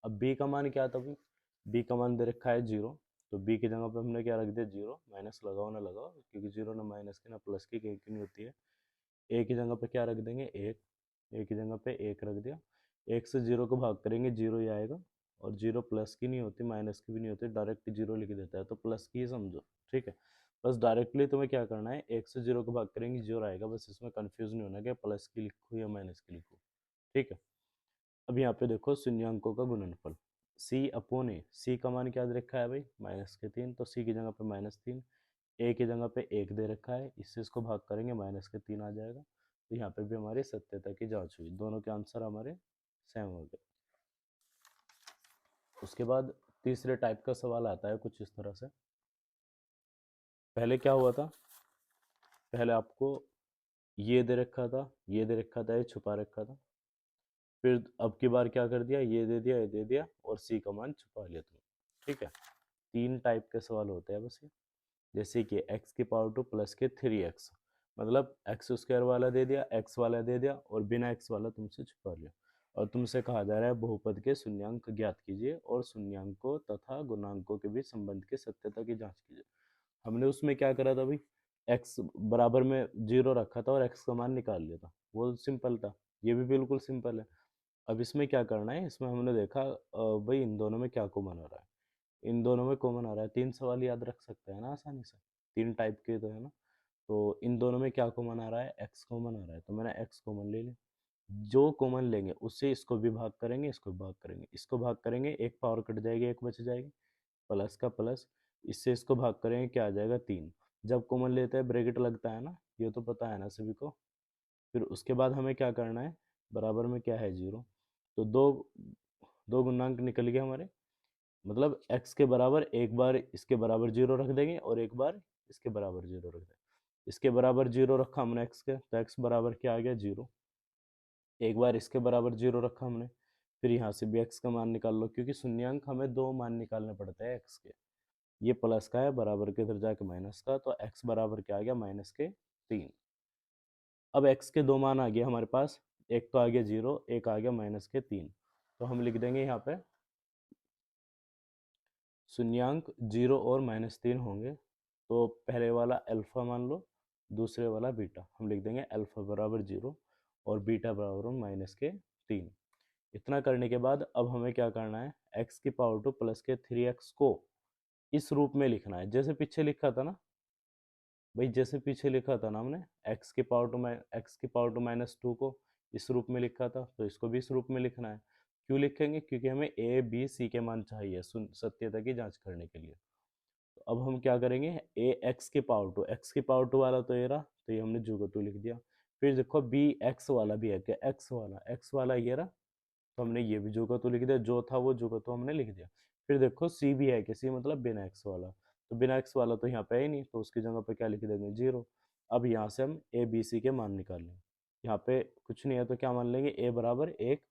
अब बी का मान क्या था भाई, बी का मान दे रखा है 0, तो बी की जगह पे हमने क्या रख दिया, 0, माइनस लगाओ ना लगाओ, क्योंकि 0 ना माइनस की ना प्लस की कहीं की नहीं होती है। ए की जगह पे क्या रख देंगे, 1, ए की जगह पे 1 रख दिया। 1 से 0 को भाग करेंगे 0 ही आएगा, और 0 प्लस की नहीं होती माइनस की भी नहीं होती, डायरेक्ट 0 लिख देता है, तो प्लस की ही समझो, ठीक है। बस डायरेक्टली तुम्हें क्या करना है, 1 से 0 को भाग करेंगे 0 आएगा, बस इसमें कंफ्यूज नहीं होना कि प्लस की लिखूँ या माइनस की लिखूँ, ठीक है। अब यहाँ पे देखो शून्यांकों का गुणनफल सी अपॉन ए, सी का मान क्या दे रखा है भाई, -3, तो सी की जगह पे -3, ए की जगह पे 1 दे रखा है, इससे इसको भाग करेंगे -3 आ जाएगा। तो यहाँ पे भी हमारी सत्यता की जांच हुई, दोनों के आंसर हमारे सेम हो गया। उसके बाद तीसरे टाइप का सवाल आता है कुछ इस तरह से। पहले क्या हुआ था, पहले आपको ये दे रखा था, ये दे रखा था, ये छुपा रखा था। फिर अब की बार क्या कर दिया, ये दे दिया, ये दे दिया, और सी का मान छुपा लिया तुमने। ठीक है, तीन टाइप के सवाल होते हैं बस ये। जैसे कि x की पावर टू प्लस के 3x, मतलब एक्स स्क्वायर वाला दे दिया, x वाला दे दिया, और बिना x वाला तुमसे छुपा लिया। और तुमसे कहा जा रहा है बहुपद के शून्यांक ज्ञात कीजिए और शून्यांकों तथा गुणांकों के बीच संबंध की सत्यता की जांच कीजिए। हमने उसमें क्या करा था भाई, x बराबर में 0 रखा था और x का मान निकाल लिया था, वो सिंपल था। ये भी बिल्कुल सिंपल है। अब इसमें क्या करना है, इसमें हमने देखा भाई इन दोनों में क्या कॉमन आ रहा है। इन दोनों में कॉमन आ रहा है, तीन सवाल याद रख सकते हैं ना आसानी से, तीन टाइप के तो है ना। तो इन दोनों में क्या कॉमन आ रहा है, x कॉमन आ रहा है, तो मैंने x कॉमन ले लिया। जो कॉमन लेंगे उससे इसको भी भाग करेंगे, इसको भी भाग करेंगे, इसको भाग करेंगे, एक पावर कट जाएगी, एक बच जाएगी, प्लस का प्लस, इससे इसको भाग करेंगे, क्या आ जाएगा 3। जब कॉमन लेते हैं ब्रैकेट लगता है ना, ये तो पता है ना सभी को। फिर उसके बाद हमें क्या करना है, बराबर में क्या है 0, तो दो दो गुणांक निकल गए हमारे, मतलब x के बराबर एक बार इसके बराबर 0 रख देंगे और एक बार इसके बराबर 0 रख देंगे। इसके बराबर 0 रखा हमने x के, तो x बराबर क्या आ गया 0। एक बार इसके बराबर 0 रखा हमने, फिर यहाँ से भी x का मान निकाल लो, क्योंकि शून्यांक हमें दो मान निकालने पड़ते हैं x के। ये प्लस का है, बराबर के इधर जाके माइनस का, तो x बराबर क्या आ गया -3। अब x के दो मान आ गए हमारे पास, एक तो आ गया 0, एक आ गया -3। तो हम लिख देंगे यहाँ पे शून्यांक 0 और -3 होंगे, तो पहले वाला अल्फा मान लो, दूसरे वाला बीटा। हम लिख देंगे अल्फा बराबर 0 और बीटा बराबर -3। इतना करने के बाद अब हमें क्या करना है, x की पावर टू प्लस के 3x को इस रूप में लिखना है, जैसे पीछे लिखा था ना भाई, जैसे पीछे लिखा था ना हमने, x की पावर टू -2 को इस रूप में लिखा था, तो इसको भी इस रूप में लिखना है। क्यों लिखेंगे, क्योंकि हमें a b c के मान चाहिए सत्यता की जांच करने के लिए। तो अब हम क्या करेंगे, x की पावर टू वाला तो ये रहा, तो ये हमने जो को 2 लिख दिया। फिर देखो b x वाला भी है क्या, x वाला ये रहा, तो हमने ये भी जो का तो लिख दिया, जो था वो जो का तो हमने लिख दिया। फिर देखो सी भी है कि सी मतलब बिना एक्स वाला, तो बिना एक्स वाला तो यहाँ पे है ही नहीं, तो उसकी जगह पे क्या लिख देंगे 0। अब यहाँ से हम ए बी सी के मान निकाल लेंगे। यहाँ पे कुछ नहीं है तो क्या मान लेंगे, ए बराबर 1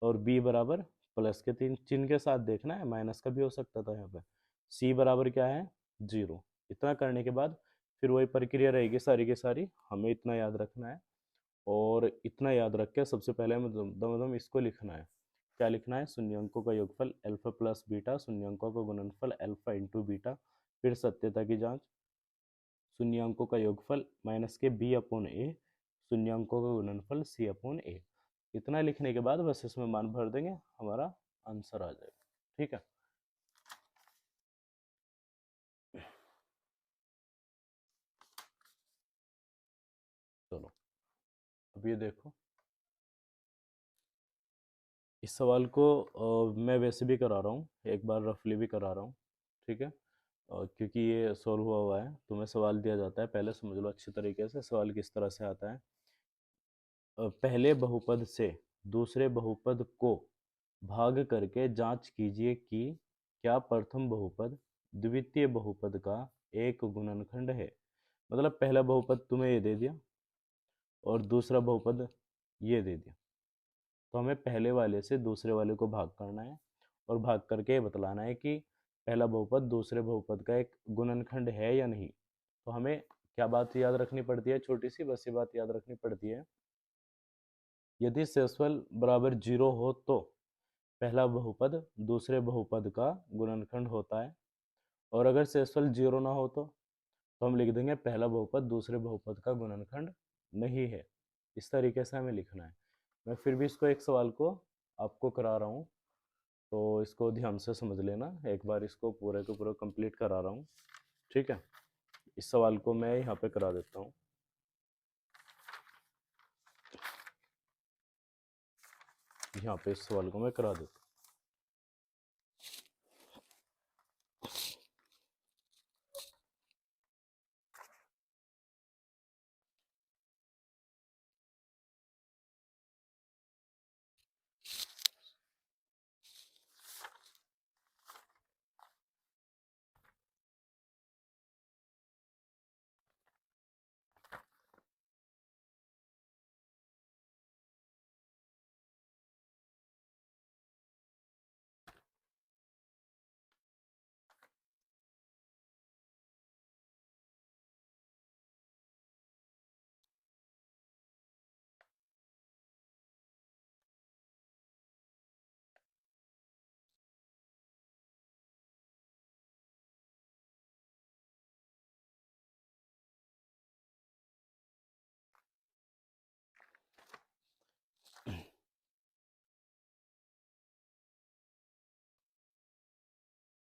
और बी बराबर प्लस के 3, चिन्ह के साथ देखना है, माइनस का भी हो सकता था यहाँ पे। सी बराबर क्या है 0। इतना करने के बाद फिर वही प्रक्रिया रहेगी सारी की सारी, हमें इतना याद रखना है। और इतना याद रख के सबसे पहले हमें दम इसको लिखना है। क्या लिखना है, शून्यांकों का योगफल अल्फा प्लस बीटा, शून्यांकों का गुणनफल अल्फा इंटू बीटा, फिर सत्यता की जांच, शून्यांकों का योगफल माइनस के बी अपॉन ए, शून्यांकों का गुणनफल सी अपॉन ए। इतना लिखने के बाद बस इसमें मान भर देंगे, हमारा आंसर आ जाएगा। ठीक है, चलो अब ये देखो, इस सवाल को मैं वैसे भी करा रहा हूँ, एक बार रफली भी करा रहा हूँ। ठीक है, क्योंकि ये सॉल्व हुआ है, तुम्हें सवाल दिया जाता है, पहले समझ लो अच्छी तरीके से सवाल किस तरह से आता है। पहले बहुपद से दूसरे बहुपद को भाग करके जांच कीजिए कि क्या प्रथम बहुपद द्वितीय बहुपद का एक गुणनखंड है। मतलब पहला बहुपद तुम्हें ये दे दिया और दूसरा बहुपद ये दे दिया, तो हमें पहले वाले से दूसरे वाले को भाग करना है और भाग करके ये बतलाना है कि पहला बहुपद दूसरे बहुपद का एक गुणनखंड है या नहीं। तो हमें क्या बात याद रखनी पड़ती है, छोटी सी बस ये बात याद रखनी पड़ती है, यदि शेषफल बराबर 0 हो तो पहला बहुपद दूसरे बहुपद का गुणनखंड होता है, और अगर शेषफल 0 ना हो तो हम लिख देंगे पहला बहुपद दूसरे बहुपद का गुणनखंड नहीं है। इस तरीके से हमें लिखना है। मैं फिर भी इसको एक सवाल को आपको करा रहा हूँ, तो इसको ध्यान से समझ लेना, एक बार इसको पूरे को पूरा कंप्लीट करा रहा हूँ। ठीक है, इस सवाल को मैं यहाँ पे करा देता हूँ। यहाँ पे इस सवाल को मैं करा देता हूँ।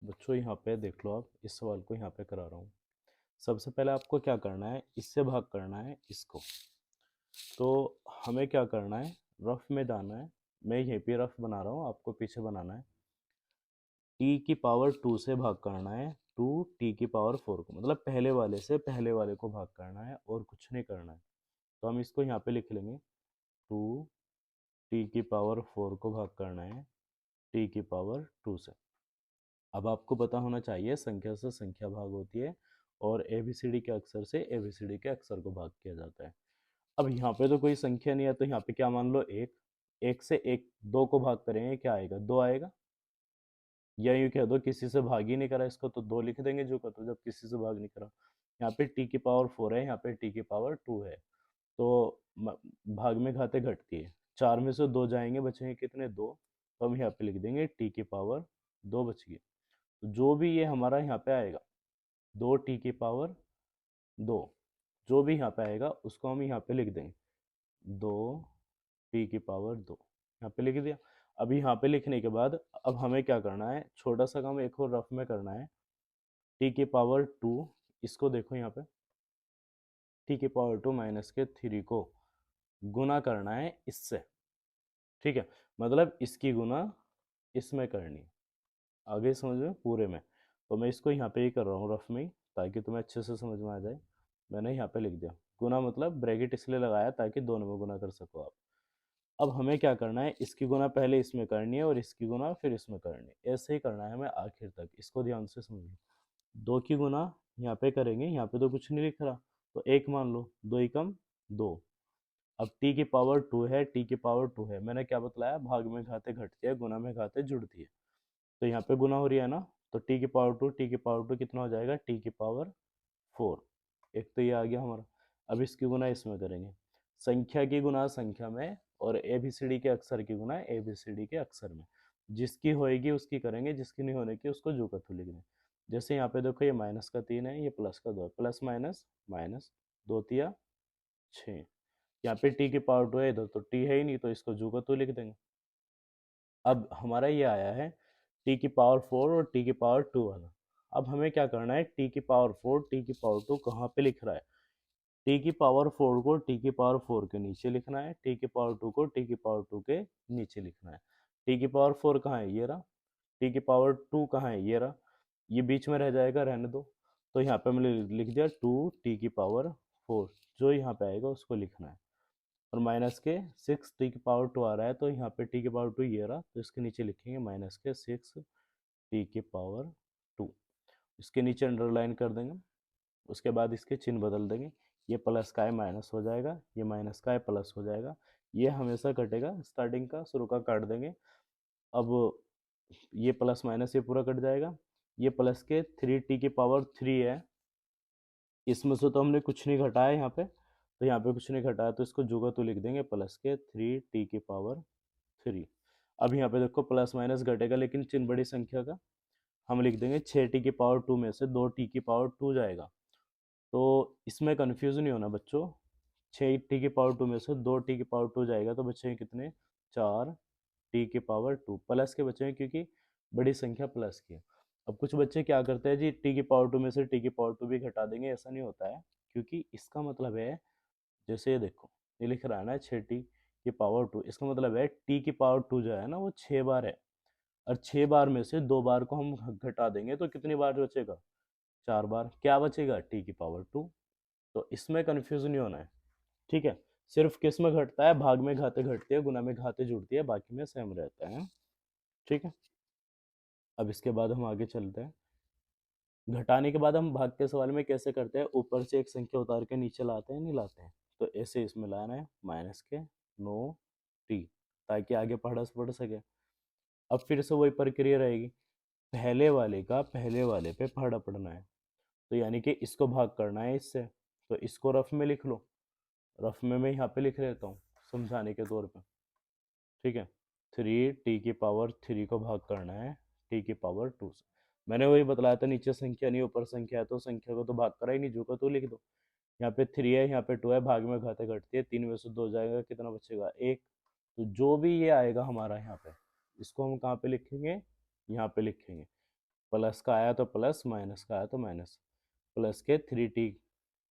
बच्चों यहाँ पे देख लो, आप इस सवाल को यहाँ पे करा रहा हूँ। सबसे पहले आपको क्या करना है, इससे भाग करना है इसको। तो हमें क्या करना है, रफ में जाना है। मैं यहीं पे रफ बना रहा हूँ, आपको पीछे बनाना है। टी की पावर 2 से भाग करना है 2 टी की पावर 4 को, मतलब पहले वाले से पहले वाले को भाग करना है और कुछ नहीं करना है। तो हम इसको यहाँ पे लिख लेंगे, 2 टी की पावर 4 को भाग करना है टी की पावर 2 से। अब आपको पता होना चाहिए संख्या से संख्या भाग होती है और एबीसीडी के अक्षर से एबीसीडी के अक्षर को भाग किया जाता है। अब यहाँ पे तो कोई संख्या नहीं है, तो यहाँ पे क्या मान लो, एक। एक से एक दो को भाग करेंगे, क्या आएगा, दो आएगा। या यूँ कह दो किसी से भाग ही नहीं करा इसको, तो दो लिख देंगे जो का, तो जब किसी से भाग नहीं करा। यहाँ पे टी की पावर 4 है, यहाँ पे टी की पावर 2 है। तो भाग में घाते घटती है, 4 में से 2 जाएंगे, बचेंगे कितने, 2। तो हम यहाँ पे लिख देंगे टी की पावर 2 बच गई। तो जो भी ये हमारा यहाँ पे आएगा 2 टी की पावर 2, जो भी यहाँ पे आएगा उसको हम यहाँ पे लिख देंगे 2 टी की पावर 2, यहाँ पे लिख दिया। अभी यहाँ पे लिखने के बाद अब हमें क्या करना है, छोटा सा काम एक और रफ में करना है। टी की पावर 2, इसको देखो यहाँ पे, टी की पावर 2 माइनस के 3 को गुना करना है इससे, ठीक है। मतलब इसकी गुना इसमें करनी है, आगे समझ में पूरे में। तो मैं इसको यहाँ पे ही कर रहा हूँ रफ में ही, ताकि तुम्हें अच्छे से समझ में आ जाए। मैंने यहाँ पे लिख दिया गुना, मतलब ब्रैकेट इसलिए लगाया ताकि दोनों में गुना कर सको आप। अब हमें क्या करना है, इसकी गुना पहले इसमें करनी है और इसकी गुना फिर इसमें करनी है, ऐसे ही करना है हमें आखिर तक। इसको ध्यान से समझ लो, 2 की गुना यहाँ पे करेंगे, यहाँ पे तो कुछ नहीं लिख रहा, तो 1 मान लो, 2 एकम 2। अब टी की पावर 2 है, टी की पावर 2 है, मैंने क्या बतलाया, भाग में घाते घटती है, गुना में घाते जुड़ती है। तो यहाँ पे गुना हो रही है ना, तो टी की पावर 2, टी की पावर 2 कितना हो जाएगा, टी की पावर 4। एक तो ये आ गया हमारा। अब इसकी गुना इसमें करेंगे, संख्या की गुना संख्या में और एबीसीडी के अक्षर की गुना एबीसीडी के अक्षर में। जिसकी होएगी उसकी करेंगे, जिसकी नहीं होने की उसको जो का तू लिख दें। जैसे यहाँ पे देखो, ये माइनस का 3 है, ये प्लस का 2 है, प्लस माइनस माइनस, 2 तिया 6। यहाँ पे टी की पावर 2 है, इधर तो टी है ही नहीं, तो इसको जो का तू लिख देंगे। अब हमारा ये आया है टी की पावर 4 और टी की पावर 2 वाला। अब हमें क्या करना है, टी की पावर 4 टी की पावर 2 कहाँ पे लिख रहा है, टी की पावर 4 को टी की पावर 4 के नीचे लिखना है, टी की पावर 2 को टी की पावर 2 के नीचे लिखना है। टी की पावर 4 कहाँ है, ये रहा। टी की पावर 2 कहाँ है, ये रहा। ये बीच में रह जाएगा, रहने दो। तो यहाँ पे मैंने लिख दिया 2 टी की पावर 4, जो यहाँ पे आएगा उसको लिखना है। और माइनस के 6 टी की पावर 2 आ रहा है, तो यहाँ पे टी की पावर 2 ये रहा, तो इसके नीचे लिखेंगे माइनस के 6 टी की पावर 2। इसके नीचे अंडरलाइन कर देंगे। उसके बाद इसके चिन्ह बदल देंगे, ये प्लस का है माइनस हो जाएगा, ये माइनस का है प्लस हो जाएगा। ये हमेशा कटेगा, स्टार्टिंग का शुरू का काट देंगे। अब ये प्लस माइनस ये पूरा कट जाएगा। ये प्लस के 3 टी की पावर 3 है, इसमें से तो हमने कुछ नहीं घटाया यहाँ पे, तो यहाँ पे कुछ नहीं घटाया, तो इसको जुगा तो लिख देंगे प्लस के 3 टी की पावर 3। अब यहाँ पे देखो प्लस माइनस घटेगा, लेकिन चिन्ह बड़ी संख्या का, हम लिख देंगे 6 टी की पावर 2 में से 2 टी की पावर 2 जाएगा। तो इसमें कंफ्यूज नहीं होना बच्चों, 6 टी की पावर 2 में से 2 टी की पावर 2 जाएगा, तो बचेंगे कितने, 4 टी की पावर 2 प्लस के बचेंगे, क्योंकि बड़ी संख्या प्लस की है। अब कुछ बच्चे क्या करते हैं जी, टी की पावर 2 में से टी की पावर 2 भी घटा देंगे, ऐसा नहीं होता है, क्योंकि इसका मतलब है, जैसे ये देखो, ये लिख रहा है ना 6 टी की पावर 2, इसका मतलब है टी की पावर 2 जो है ना वो 6 बार है, और 6 बार में से 2 बार को हम घटा देंगे, तो कितनी बार बचेगा, 4 बार। क्या बचेगा, टी की पावर 2। तो इसमें कंफ्यूज नहीं होना है, ठीक है। सिर्फ किस में घटता है, भाग में घाते घटती है, गुना में घाते जुड़ती है, बाकी में सेम रहता है, ठीक है। अब इसके बाद हम आगे चलते हैं। घटाने के बाद हम भाग के सवाल में कैसे करते हैं, ऊपर से एक संख्या उतार के नीचे लाते हैं, नहीं लाते हैं, तो ऐसे इसमें लाना है माइनस के 9 टी, ताकि आगे पढ़ सके। अब फिर से वही प्रक्रिया रहेगी, पहले वाले का पहले वाले पे पढ़ा पढ़ना है, तो यानी कि इसको भाग करना है इससे, तो इसको रफ में लिख लो। रफ में मैं यहाँ पे लिख लेता हूँ समझाने के तौर पे, ठीक है। 3 टी की पावर 3 को भाग करना है टी की पावर 2 से। मैंने वही बतलाया था, नीचे संख्या नहीं ऊपर संख्या है, तो संख्या को तो भाग करा ही नहीं, जो को तो लिख दो। यहाँ पे 3 है, यहाँ पे 2 है, भाग में घाते घटती है, 3 में से 2 जाएगा, कितना बचेगा, 1। तो जो भी ये आएगा हमारा यहाँ पे, इसको हम कहाँ पे लिखेंगे, यहाँ पे लिखेंगे। प्लस का आया तो प्लस, माइनस का आया तो माइनस, प्लस के 3t,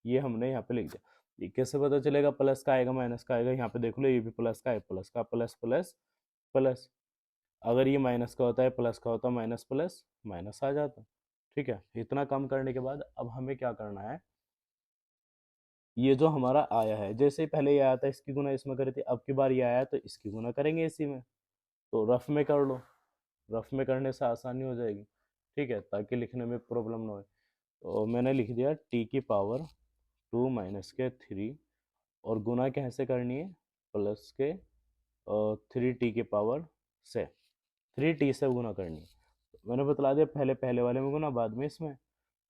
ये हमने यहाँ पे लिख दिया। ये कैसे पता चलेगा प्लस का आएगा माइनस का आएगा? यहाँ पे देख लो, ये भी प्लस का है, प्लस का प्लस प्लस प्लस, अगर ये माइनस का होता है प्लस का होता माइनस प्लस माइनस आ जाता। ठीक है, इतना काम करने के बाद अब हमें क्या करना है, ये जो हमारा आया है, जैसे पहले ये आया था इसकी गुना इसमें करी थी, अब की बार ये आया तो इसकी गुना करेंगे इसी में। तो रफ में कर लो, रफ में करने से आसानी हो जाएगी। ठीक है, ताकि लिखने में प्रॉब्लम ना हो। तो मैंने लिख दिया t की पावर 2 माइनस के 3, और गुना कैसे करनी है, प्लस के 3t की पावर से, 3t से गुना करनी है। तो मैंने बतला दिया, पहले पहले वाले में गुना, बाद में इसमें।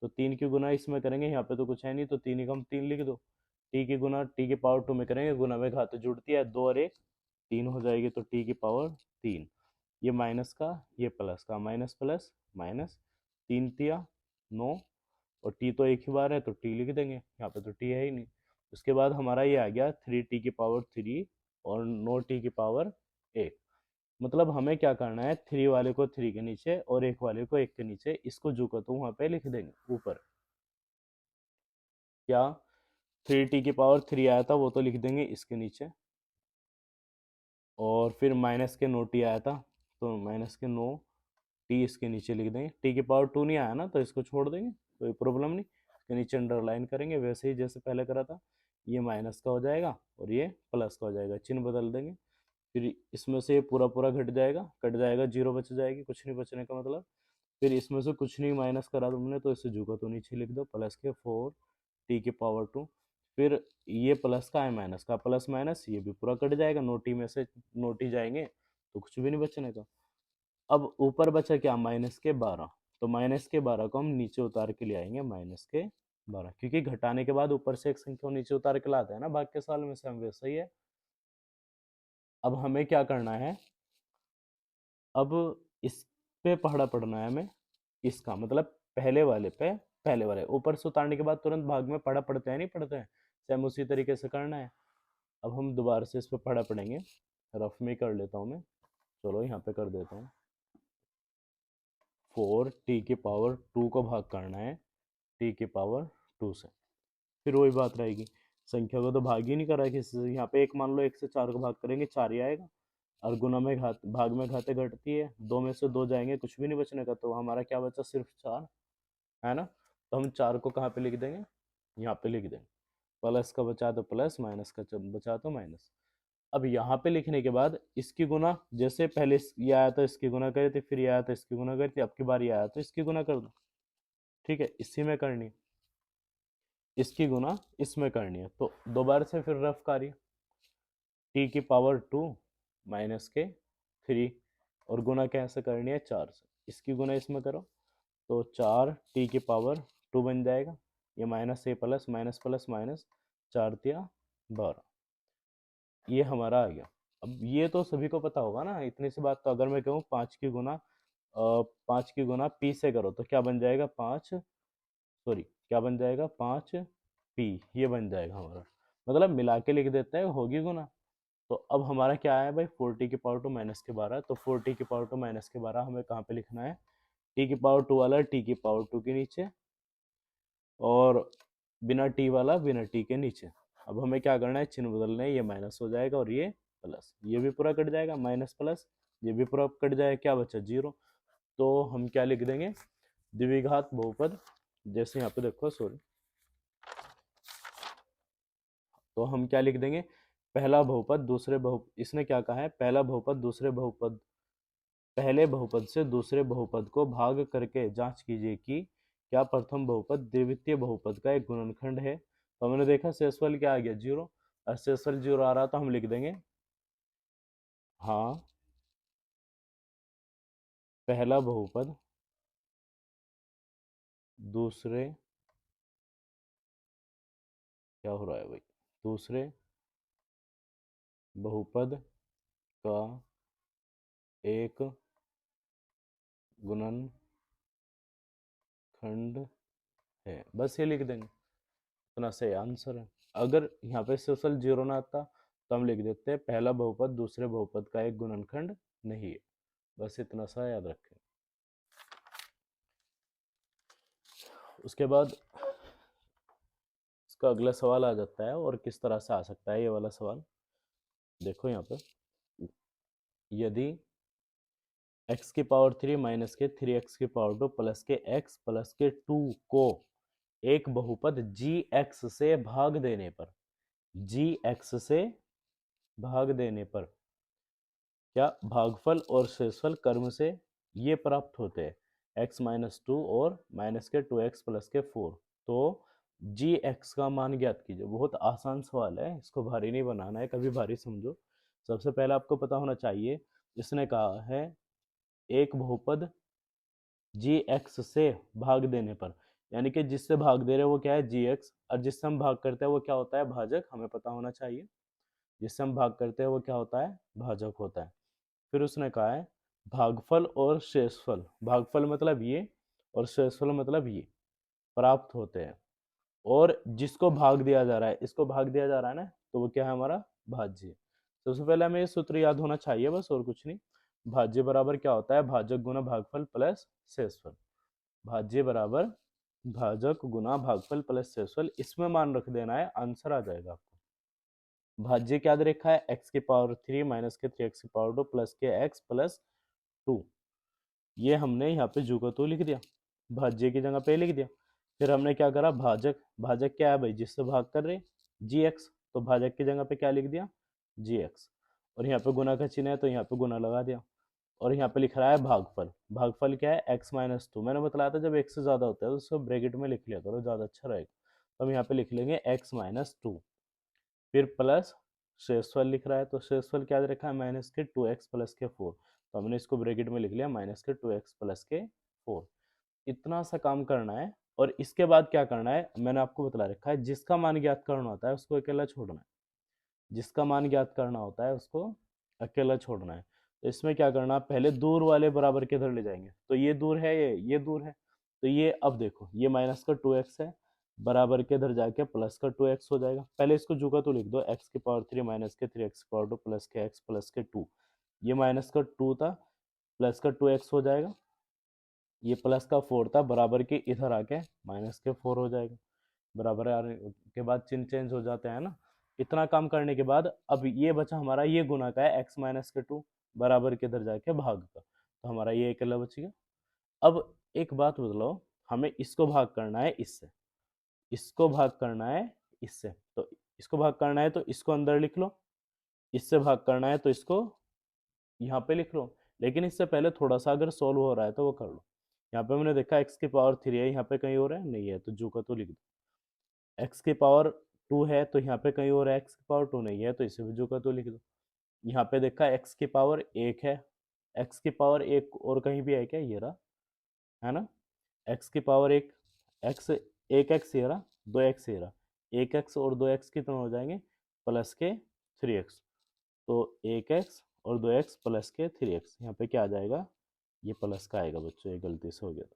तो 3 की गुना इसमें करेंगे, यहाँ पे तो कुछ है नहीं, तो 3 ही कम 3 लिख दो। t की गुना t की पावर 2 में करेंगे, गुना में घात जुड़ती है, 2 और 1 3 हो जाएगी, तो t की पावर 3। ये माइनस का, ये प्लस का, माइनस प्लस माइनस, 3 तिया 9, और t तो एक ही बार है तो t लिख देंगे, यहाँ पे तो t है ही नहीं। उसके बाद हमारा ये आ गया 3t की पावर 3 और 9t की पावर 1। मतलब हमें क्या करना है, 3 वाले को 3 के नीचे और 1 वाले को 1 के नीचे, इसको जो को तो वहाँ पे लिख देंगे ऊपर। क्या 3t की पावर 3 आया था वो तो लिख देंगे इसके नीचे, और फिर माइनस के 9t आया था तो माइनस के 9t इसके नीचे लिख देंगे। t की पावर 2 नहीं आया ना तो इसको छोड़ देंगे, कोई प्रॉब्लम नहीं, इसके नीचे अंडरलाइन करेंगे वैसे ही जैसे पहले करा था। ये माइनस का हो जाएगा और ये प्लस का हो जाएगा, चिन्ह बदल देंगे। फिर इसमें से पूरा पूरा घट जाएगा, कट जाएगा, जीरो बच जाएगी, कुछ नहीं बचने का मतलब। फिर इसमें से कुछ नहीं माइनस करा तुमने तो इसे जू का तो नीचे लिख दो, प्लस के 4t की पावर 2। फिर ये प्लस का है, माइनस का, प्लस माइनस ये भी पूरा कट जाएगा, नोटी में से नोटी जाएंगे तो कुछ भी नहीं बचने का। अब ऊपर बचा क्या, माइनस के 12, तो माइनस के 12 को हम नीचे उतार के ले आएंगे, माइनस के 12, क्योंकि घटाने के बाद ऊपर से एक संख्या को नीचे उतार के लाते हैं ना भाग के साल में से, हम वैसा ही है। अब हमें क्या करना है, अब इस पे पहाड़ा पढ़ना है हमें, इसका मतलब पहले वाले पे, पहले वाले ऊपर से उतारने के बाद तुरंत भाग में पढ़ा पढ़ते हैं, नहीं पढ़ते हैं, सेम उसी तरीके से करना है। अब हम दोबारा से इस पे पढ़ा पढ़ेंगे, रफ में कर लेता हूँ मैं, चलो यहाँ पे कर देता हूँ। 4t की पावर 2 को भाग करना है t की पावर 2 से, फिर वही बात रहेगी, संख्या को तो भाग ही नहीं करा है किसी से। यहाँ पे एक मान लो, 1 से 4 को भाग करेंगे 4 ही आएगा, और गुना में घात, भाग में घाते घटती है, 2 में से 2 जाएंगे, कुछ भी नहीं बचने का, तो हमारा क्या बचा, सिर्फ 4 है ना। तो हम 4 को कहाँ पे लिख देंगे, यहाँ पे लिख देंगे, प्लस का बचा तो प्लस, माइनस का बचा तो माइनस। अब यहाँ पे लिखने के बाद इसकी गुना, जैसे पहले ये आया था इसकी गुना करी थी, फिर ये आया था इसकी गुना करी थी, अब की बार ये आया तो इसकी गुना कर दो। ठीक है, इसी में करनी, इसकी गुना इसमें करनी है, तो दोबारा से फिर रफ कार्य, t की पावर 2 माइनस के 3, और गुना कैसे करनी है, 4 से, इसकी गुना इसमें करो तो 4t की पावर 2 बन जाएगा, ये माइनस से प्लस, माइनस प्लस माइनस, 4 तिया 12, ये हमारा आ गया। अब ये तो सभी को पता होगा ना इतनी सी बात, तो अगर मैं कहूँ 5 की गुना 5 की गुना p से करो तो क्या बन जाएगा, 5, सॉरी क्या बन जाएगा, 5p, ये बन जाएगा हमारा, मतलब मिला के लिख देते हैं, होगी गुना। तो अब हमारा क्या है भाई, 4t की पावर 2 माइनस के 12, तो 4t की पावर 2 माइनस के 12 हमें कहाँ पे लिखना है, t की पावर 2 वाला t की पावर 2 के नीचे, और बिना t वाला बिना t के नीचे। अब हमें क्या करना है, चिन्ह बदलना है, ये माइनस हो जाएगा और ये प्लस, ये भी पूरा कट जाएगा, माइनस प्लस ये भी पूरा कट जाएगा, क्या बचा, 0। तो हम क्या लिख देंगे, द्विघात बहुपद, जैसे यहाँ पे देखो, सॉरी, तो हम क्या लिख देंगे, पहला बहुपद दूसरे बहुपद, इसने क्या कहा है, पहला बहुपद दूसरे बहुपद, पहले बहुपद से दूसरे बहुपद को भाग करके जांच कीजिए कि क्या प्रथम बहुपद द्वितीय बहुपद का एक गुणनखंड है। तो हमने देखा शेषफल क्या आ गया, 0, और शेषफल 0 आ रहा तो हम लिख देंगे हाँ, पहला बहुपद दूसरे, क्या हो रहा है भाई, दूसरे बहुपद का एक गुणनखंड है, बस ये लिख देंगे, इतना सही आंसर है। अगर यहाँ पे शेषफल 0 ना आता तो हम लिख देते हैं पहला बहुपद दूसरे बहुपद का एक गुणनखंड नहीं है, बस इतना सा याद रखें। उसके बाद इसका अगला सवाल आ जाता है, और किस तरह से आ सकता है ये वाला सवाल। देखो यहाँ पे, यदि x की पावर 3 माइनस के 3x की पावर 2 प्लस के x प्लस के 2 को एक बहुपद gx से भाग देने पर, gx से भाग देने पर क्या भागफल और शेषफल कर्म से ये प्राप्त होते हैं, x माइनस 2 और माइनस के 2x प्लस के 4। तो gx का मान ज्ञात कीजिए। बहुत आसान सवाल है, इसको भारी नहीं बनाना है, कभी भारी समझो। सबसे पहले आपको पता होना चाहिए, इसने कहा है एक बहुपद gx से भाग देने पर, यानी कि जिससे भाग दे रहे हैं वो क्या है, gx, और जिससे हम भाग करते हैं वो क्या होता है, भाजक। हमें पता होना चाहिए जिससे हम भाग करते हैं वो क्या होता है, भाजक होता है। फिर उसने कहा है भागफल और शेषफल, भागफल मतलब ये और शेषफल मतलब ये प्राप्त होते हैं। और जिसको भाग दिया जा रहा है, इसको भाग दिया जा रहा है ना, तो वो क्या है, हमारा भाज्य। सबसे पहले हमें ये सूत्र याद होना चाहिए बस, और कुछ नहीं। भाज्य बराबर क्या होता है, भाजक गुना भागफल प्लस शेषफल। भाज्य बराबर भाजक गुना भागफल प्लस शेषफल, इसमें मान रख देना है, आंसर आ जाएगा आपको। भाज्य क्या दे रखा है, x की पावर 3 माइनस के 3x की पावर 2 प्लस के x प्लस 2। ये हमने यहाँ पे जू का तो लिख दिया, भाज्य की जगह पे लिख दिया। फिर हमने क्या करा, भाजक, भाजक क्या है भाई, जिससे भाग कर रहे gx, तो भाजक की जगह पे क्या लिख दिया, gx। और यहाँ पे गुना का चिन्ह है तो यहाँ पे गुना लगा दिया। और यहाँ पे लिख रहा है भागफल, भागफल क्या है, x माइनस 2। मैंने बताया था जब x से ज्यादा होता है तो उसको ब्रैकेट में लिख लिया करो, ज्यादा अच्छा रहेगा। तो हम यहाँ पे लिख लेंगे x माइनस 2। फिर प्लस शेषफल लिख रहा है, तो शेषफल क्या दे रखा है, माइनस के 2x प्लस के 4। तो हमने इसको ब्रैकेट में लिख लिया, माइनस के 2x प्लस के 4। इतना सा काम करना है। और इसके बाद क्या करना है, मैंने आपको बता रखा है, जिसका मान ज्ञात करना होता है उसको अकेला छोड़ना है। जिसका मान ज्ञात करना होता है उसको अकेला छोड़ना है। तो इसमें क्या करना, पहले दूर वाले बराबर के इधर ले जाएंगे, तो ये दूर है, ये दूर है। तो ये अब देखो, ये माइनस का 2x है, बराबर के इधर जाके प्लस का 2x हो जाएगा। पहले इसको जुगा तो लिख दो, x की पावर 3 माइनस के 3x की पावर 2 प्लस के x प्लस के 2। ये माइनस का 2 था, प्लस का 2x हो जाएगा। ये प्लस का 4 था, बराबर के इधर आके माइनस के 4 हो जाएगा। बराबर आने के बाद चिन्ह चेंज हो जाते हैं ना। इतना काम करने के बाद अब ये बचा हमारा, ये गुना का है x माइनस के 2, बराबर के इधर जाके भाग का, तो हमारा ये अकेला बच गया। अब एक बात बदलो, हमें इसको भाग करना है इससे, इसको भाग करना है इससे। तो इसको भाग करना है तो इसको अंदर लिख लो, इससे भाग करना है तो इसको यहाँ पे लिख लो। लेकिन इससे पहले थोड़ा सा अगर सोल्व हो रहा है तो वो कर लो। यहाँ पे मैंने देखा x की पावर 3 है, यहाँ पे कहीं और है नहीं है, तो जू का तो लिख दो। x की पावर 2 है तो यहाँ पे कहीं और है, x की पावर 2 नहीं है तो इसे भी जू का तो लिख दो। यहाँ पे देखा x की पावर 1 है, x की पावर 1 और कहीं भी है क्या, ये रहा, है ना, x की पावर 1, x, 1x ये रहा, 2x ये रहा, 1x और 2x कितना हो जाएंगे, प्लस के 3x। तो 1x और 2x प्लस के 3x, यहाँ पे क्या आ जाएगा, ये प्लस का आएगा बच्चों, ये गलती से हो गया था,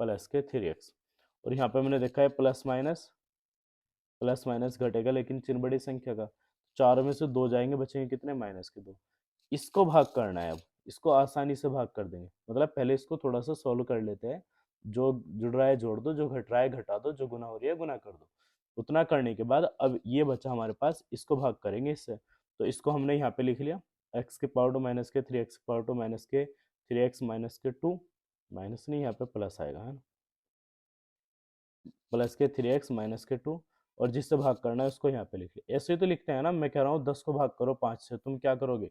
प्लस के 3x। और यहाँ पे मैंने देखा है प्लस माइनस, प्लस माइनस घटेगा लेकिन चिन्ह बड़ी संख्या का, 4 में से 2 जाएंगे, बचेंगे कितने, माइनस के 2। इसको भाग करना है अब, इसको आसानी से भाग कर देंगे, मतलब पहले इसको थोड़ा सा सोल्व कर लेते हैं। जो जुड़ रहा है जोड़ दो, जो घट रहा है घटा दो, जो गुना हो रही है गुना कर दो। उतना करने के बाद अब ये बचा हमारे पास, इसको भाग करेंगे इससे। तो इसको हमने यहाँ पे लिख लिया, x के पावर 2 माइनस के 3x की पावर 2 माइनस के 3x माइनस के 2, माइनस नहीं यहाँ पे प्लस आएगा, है ना, प्लस के 3x माइनस के 2। और जिससे भाग करना है उसको यहाँ पे लिख लिया। ऐसे ही तो लिखते हैं ना, मैं कह रहा हूँ 10 को भाग करो 5 से, तुम क्या करोगे,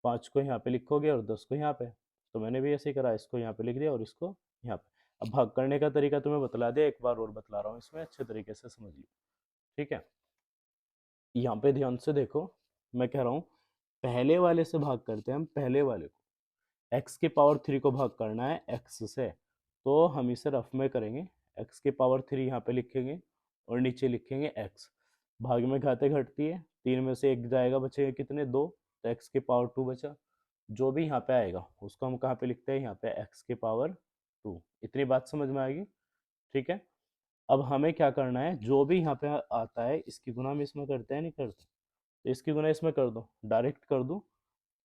5 को यहाँ पे लिखोगे और 10 को यहाँ पे। तो मैंने भी ऐसे ही करा, इसको यहाँ पे लिख दिया और इसको यहाँ पे। अब भाग करने का तरीका तुम्हें बतला दिया, एक बार और बतला रहा हूँ, इसमें अच्छे तरीके से समझ लो, ठीक है। यहाँ पे ध्यान से देखो, मैं कह रहा हूँ पहले वाले से भाग करते हैं हम, पहले वाले को, x की पावर 3 को भाग करना है x से, तो हम इसे रफ में करेंगे, x की पावर 3 यहाँ पे लिखेंगे और नीचे लिखेंगे x। भाग में घाते घटती है, 3 में से 1 जाएगा, बचेगा कितने, 2, तो x की पावर 2 बचा। जो भी यहाँ पे आएगा उसको हम कहाँ पे लिखते हैं, यहाँ पे x की पावर 2। इतनी बात समझ में आएगी, ठीक है। अब हमें क्या करना है, जो भी यहाँ पे आता है इसकी गुना हम इसमें करते हैं, नहीं करते, तो इसकी गुना इसमें कर दो, डायरेक्ट कर दो,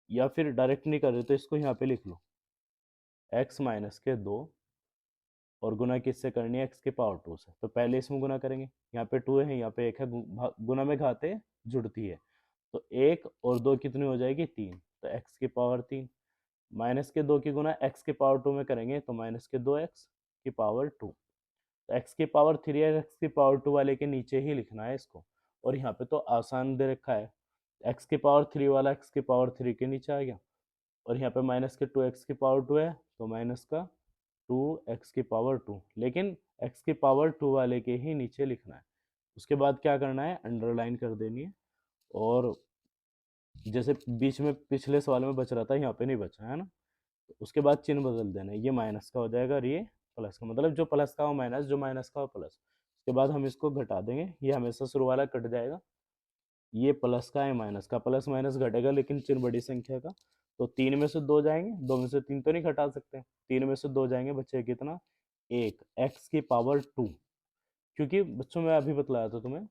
या फिर डायरेक्ट नहीं कर रहे तो इसको यहाँ पे लिख लो, x माइनस के 2 और गुना किससे करनी है, एक्स की पावर 2 से। तो पहले इसमें गुना करेंगे, यहाँ पे 2 है, यहाँ पे 1 है, गुना में घाते जुड़ती है, तो 1 और 2 कितनी हो जाएगी, 3, तो एक्स की पावर 3। माइनस के 2 की गुना एक्स की पावर 2 में करेंगे तो माइनस के 2 एक्स की पावर 2। तो एक्स की पावर 3 है, एक्स की पावर 2 वाले के नीचे ही लिखना है इसको। और यहाँ पे तो आसान दे रखा है, एक्स की पावर 3 वाला एक्स की पावर 3 के नीचे आ गया, और यहाँ पे माइनस के 2 एक्स की पावर 2 है, तो माइनस का 2 एक्स की पावर 2, लेकिन एक्स की पावर 2 वाले के ही नीचे लिखना है। उसके बाद क्या करना है, अंडरलाइन कर देनी है, और जैसे बीच में पिछले सवाल में बच रहा था, यहाँ पे नहीं बचा है ना, तो उसके बाद चिन्ह बदल देना है, ये माइनस का हो जाएगा और ये प्लस का, मतलब जो प्लस का हो माइनस, जो माइनस का हो प्लस। उसके बाद हम इसको घटा देंगे, ये हमेशा शुरू वाला कट जाएगा, ये प्लस का है, माइनस का, प्लस माइनस घटेगा लेकिन चिन्ह बड़ी संख्या का, तो 3 में से 2 जाएंगे, 2 में से 3 तो नहीं घटा सकते, 3 में से 2 जाएंगे, बचे कितना, 1, एक्स की पावर 2। क्योंकि बच्चों मैं अभी बतलाया था तुम्हें,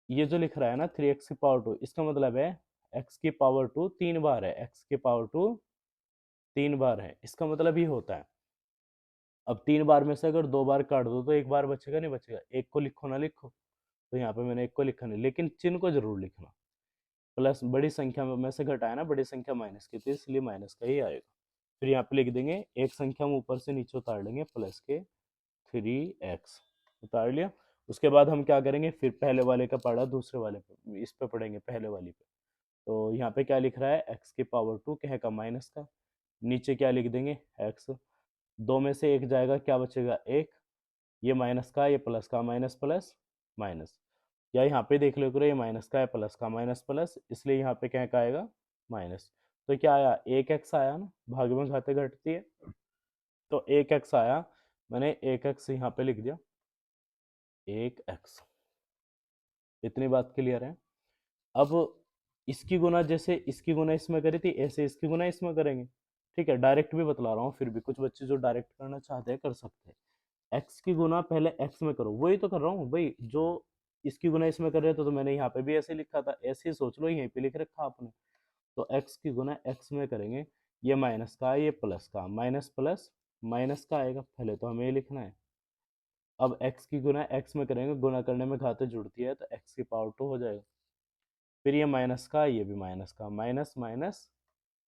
ये जो लिख रहा है ना 3 एक्स की पावर 2, इसका मतलब है एक्स की पावर 2 3 बार है, एक्स की पावर 2 3 बार है, इसका मतलब ये होता है। अब 3 बार में से अगर 2 बार काट दो तो 1 बार बचेगा, नहीं बचेगा, एक को लिखो ना लिखो, तो यहाँ पे मैंने 1 को लिखा नहीं, लेकिन चिन्ह को जरूर लिखना, प्लस बड़ी संख्या में से घटाया ना, बड़ी संख्या माइनस की, तो इसलिए माइनस का ही आएगा। फिर यहाँ पे लिख देंगे एक संख्या हम ऊपर से नीचे उतार लेंगे, प्लस के 3x उतार लिया। उसके बाद हम क्या करेंगे, फिर पहले वाले का पढ़ा दूसरे वाले पे, इस पे पढ़ेंगे पहले वाली पे। तो यहाँ पे क्या लिख रहा है, एक्स की पावर 2 कहे का माइनस का, नीचे क्या लिख देंगे, एक्स, 2 में से 1 जाएगा, क्या बचेगा, 1, ये माइनस का, ये प्लस का, माइनस प्लस माइनस, या यहाँ पे देख लो करो, ये माइनस का है, प्लस का, माइनस प्लस, इसलिए यहाँ पे क्या का आएगा, माइनस। तो क्या आया, 1x आया ना, भाग में घाते घटती है, तो 1x आया, मैंने 1x यहाँ पे लिख दिया, 1x। इतनी बात क्लियर है। अब इसकी गुना जैसे इसकी गुना इसमें करी थी, ऐसे इसकी गुना इसमें करेंगे, ठीक है, डायरेक्ट भी बतला रहा हूँ, फिर भी कुछ बच्चे जो डायरेक्ट करना चाहते हैं कर सकते हैं। एक्स की गुना पहले एक्स में करो, वही तो कर रहा हूँ भाई, जो इसकी गुना इसमें कर रहे थे तो मैंने यहाँ पे भी ऐसे लिखा था, ऐसे ही सोच लो, यहीं पे लिख रखा आपने। तो एक्स की गुना एक्स में करेंगे, ये माइनस का, ये प्लस का, माइनस प्लस माइनस का आएगा, पहले तो हमें ये लिखना है। अब एक्स की गुना एक्स में करेंगे, गुना करने में घाते जुड़ती है, तो एक्स की पावर 2 हो जाएगा। फिर ये माइनस का, ये भी माइनस का, माइनस माइनस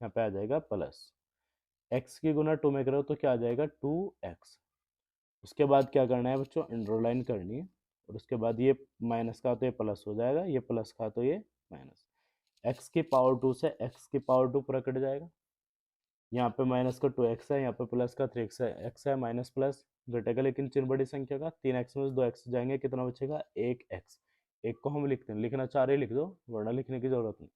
यहाँ पे आ जाएगा प्लस, एक्स की गुना 2 में करो तो क्या आ जाएगा, 2x। उसके बाद क्या करना है बच्चों, अंडरलाइन करनी है, और उसके बाद ये माइनस का तो ये प्लस हो जाएगा, ये प्लस का तो ये माइनस, एक्स की पावर 2 से एक्स की पावर 2 पूरा कट जाएगा, यहाँ पे माइनस का 2x है, यहाँ पे प्लस का 3x है, x है, माइनस प्लस घटेगा लेकिन चिन्ह बड़ी संख्या का, 3x में से 2x जाएंगे, कितना बचेगा, 1x। एक को हम लिखते हैं, लिखना 4 ही लिख दो, वरना लिखने की जरूरत नहीं।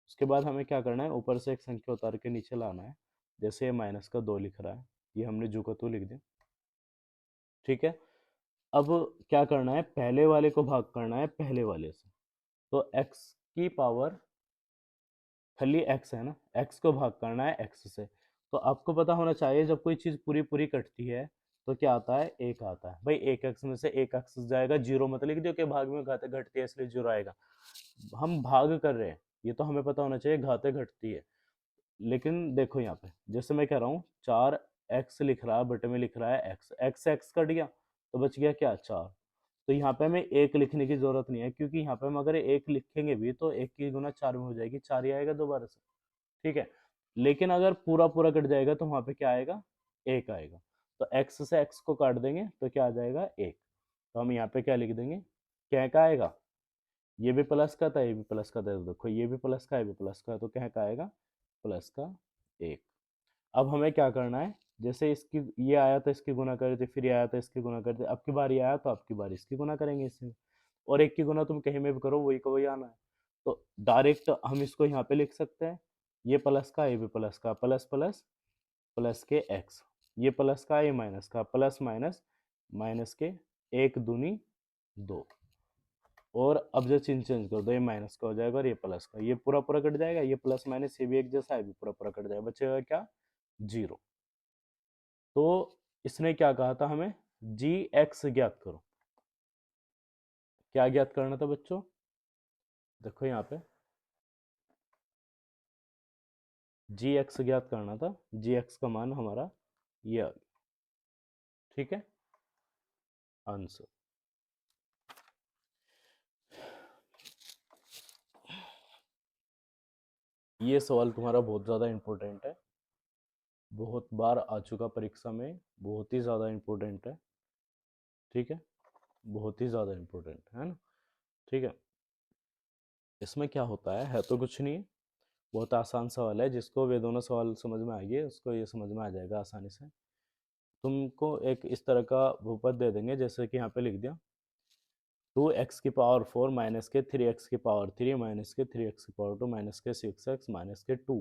उसके बाद हमें क्या करना है, ऊपर से एक संख्या उतार के नीचे लाना है, जैसे ये माइनस का 2 लिख रहा है, ये हमने जू का 2 लिख दिया, ठीक है। अब क्या करना है, पहले वाले को भाग करना है पहले वाले से, तो x की पावर खाली x है ना, x को भाग करना है x से। तो आपको पता होना चाहिए जब कोई चीज पूरी पूरी कटती है तो क्या आता है, एक आता है भाई, एक x में से एक x जाएगा, जीरो मत लिख दियो कि भाग में घाते घटती है इसलिए जीरो आएगा, हम भाग कर रहे हैं, ये तो हमें पता होना चाहिए घाते घटती है। लेकिन देखो यहाँ पे जैसे मैं कह रहा हूँ 4x लिख रहा है, बटे में लिख रहा है x, x कट गया तो बच गया क्या, 4। तो यहाँ पे हमें एक लिखने की जरूरत नहीं है, क्योंकि यहाँ पे हम अगर एक लिखेंगे भी तो एक की गुना 4 में हो जाएगी, 4 ही आएगा दोबारा से, ठीक है। लेकिन अगर पूरा पूरा कट जाएगा तो वहां पे क्या आएगा, एक आएगा, तो x से x को काट देंगे तो क्या आ जाएगा, एक। तो हम यहाँ पे क्या लिख देंगे, क्या का आएगा, ये भी प्लस का था, ये भी प्लस का था, तो देखो ये भी प्लस का, ये भी प्लस का, तो क्या का आएगा, प्लस का 1। अब हमें क्या करना है, जैसे इसकी ये आया तो इसकी गुना कर थे, फिर ये आया तो इसकी गुना कर थे, अब की बार ये आया तो अब की बार इसकी गुना करेंगे इसमें, और एक की गुना तुम कहीं में भी करो वही का वही आना है। तो डायरेक्ट हम इसको यहाँ पे लिख सकते हैं, ये प्लस का, ये भी प्लस का, प्लस प्लस प्लस के x, ये प्लस का, ये माइनस का, प्लस माइनस माइनस के, एक दूनी 2। और अब जो चिन्ह चेंज कर दो, ये माइनस का हो जाएगा और ये प्लस का, ये पूरा पूरा कट जाएगा, ये प्लस माइनस ये भी एक जैसा है, भी पूरा पूरा कट जाएगा, बचेगा क्या, 0। तो इसने क्या कहा था हमें, जी एक्स ज्ञात करो, क्या ज्ञात करना था बच्चों, देखो यहाँ पे जी एक्स ज्ञात करना था, जी एक्स का मान हमारा ये आ गया, ठीक है आंसर। ये सवाल तुम्हारा बहुत ज़्यादा इम्पोर्टेंट है, बहुत बार आ चुका परीक्षा में, बहुत ही ज़्यादा इम्पोर्टेंट है। ठीक है, बहुत ही ज़्यादा इम्पोर्टेंट है ना। ठीक है, इसमें क्या होता है तो कुछ नहीं है, बहुत आसान सवाल है। जिसको ये दोनों सवाल समझ में आएंगे उसको ये समझ में आ जाएगा आसानी से। तुमको एक इस तरह का बहुपद दे देंगे, जैसे कि यहाँ पे लिख दिया 2x⁴ माइनस के 3x⁴ माइनस के 3x⁴2 माइनस के 6x माइनस के 2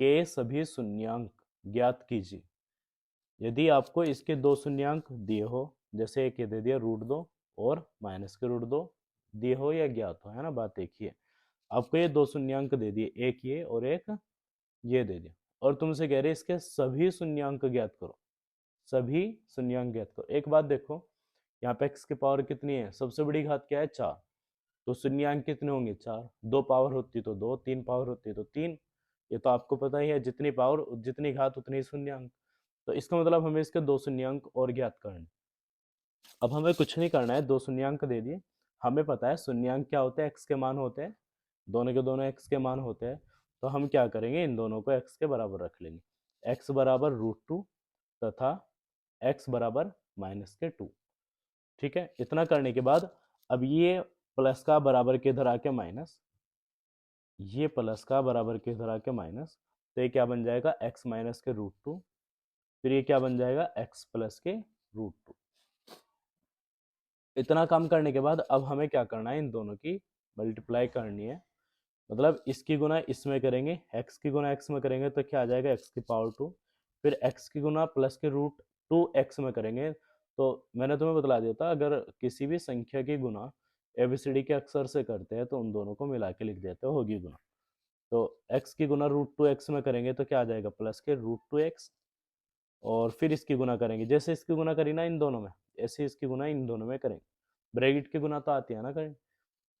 के सभी शून्यांक ज्ञात कीजिए। यदि आपको इसके दो शून्यांक दिए हो, जैसे एक ये दे दिया √2 और माइनस के √2 दिए हो या ज्ञात हो, है ना, बात एक ही है। आपको ये दो शून्यांक दे दिए, एक ये और एक ये दे दिया, और तुमसे कह रहे इसके सभी शून्यांक ज्ञात करो। सभी शून्यांक ज्ञात करो। एक बात देखो, यहाँ पे x की पावर कितनी है, सबसे बड़ी घात क्या है 4, तो शून्यांक कितने होंगे 4, 2 पावर होती तो 2, 3 पावर होती तो 3, ये तो आपको पता ही है, जितनी पावर जितनी घात उतनी शून्यांक। तो इसका मतलब हमें इसके दो शून्यांक और ज्ञात करने। अब हमें कुछ नहीं करना है, दो शून्यांक दे दिए, हमें पता है शून्यांक क्या होते हैं, x के मान होते हैं, दोनों के दोनों x के मान होते हैं। तो हम क्या करेंगे, इन दोनों को x के बराबर रख लेंगे, x बराबर √2 तथा x बराबर माइनस के 2। ठीक है, इतना करने के बाद अब ये प्लस का बराबर के इधर आके माइनस, ये प्लस का बराबर के इधर आके माइनस, तो ये क्या बन जाएगा x माइनस के √2, फिर ये क्या बन जाएगा x प्लस के √2। इतना काम करने के बाद अब हमें क्या करना है, इन दोनों की मल्टीप्लाई करनी है। मतलब इसकी गुना इसमें करेंगे, x की गुना x में करेंगे तो क्या आ जाएगा x⁴, फिर x की गुना प्लस के √2x में करेंगे। तो मैंने तुम्हें बतला दिया था, अगर किसी भी संख्या की गुना एबीसीडी के अक्षर से करते हैं तो उन दोनों को मिला के लिख देते हैं होगी गुना। तो x की गुना √2x में करेंगे तो क्या आ जाएगा प्लस के √2x, और फिर इसकी गुना करेंगे, जैसे इसकी गुना करी ना इन दोनों में, ऐसे इसकी गुना इन दोनों में करेंगे। ब्रैकेट की गुना तो आती है ना करें।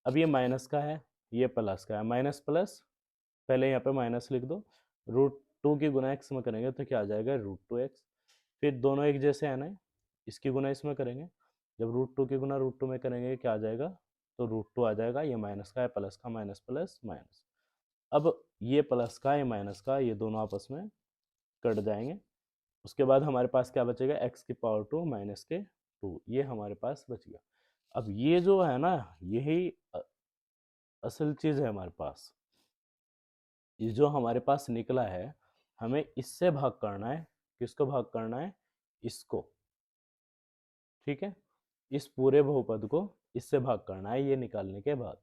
अब ये माइनस का है, ये प्लस का है, माइनस प्लस, पहले यहाँ पे माइनस लिख दो, √2 की गुना x में करेंगे तो क्या आ जाएगा √2x, फिर दोनों एक जैसे है ना, इसकी गुना इसमें करेंगे, जब √2 की गुना √2 में करेंगे क्या आ जाएगा, तो √2 आ जाएगा, ये माइनस का है प्लस का, माइनस प्लस माइनस। अब ये प्लस का ये माइनस का ये दोनों आपस में कट जाएंगे। उसके बाद हमारे पास क्या बचेगा, x⁴ माइनस के 2, ये हमारे पास बच गया। अब ये जो है ना, यही असल चीज है हमारे पास, ये जो हमारे पास निकला है, हमें इससे भाग करना है। किसको भाग करना है, इसको। ठीक है, इस पूरे बहुपद को इससे भाग करना है ये निकालने के बाद।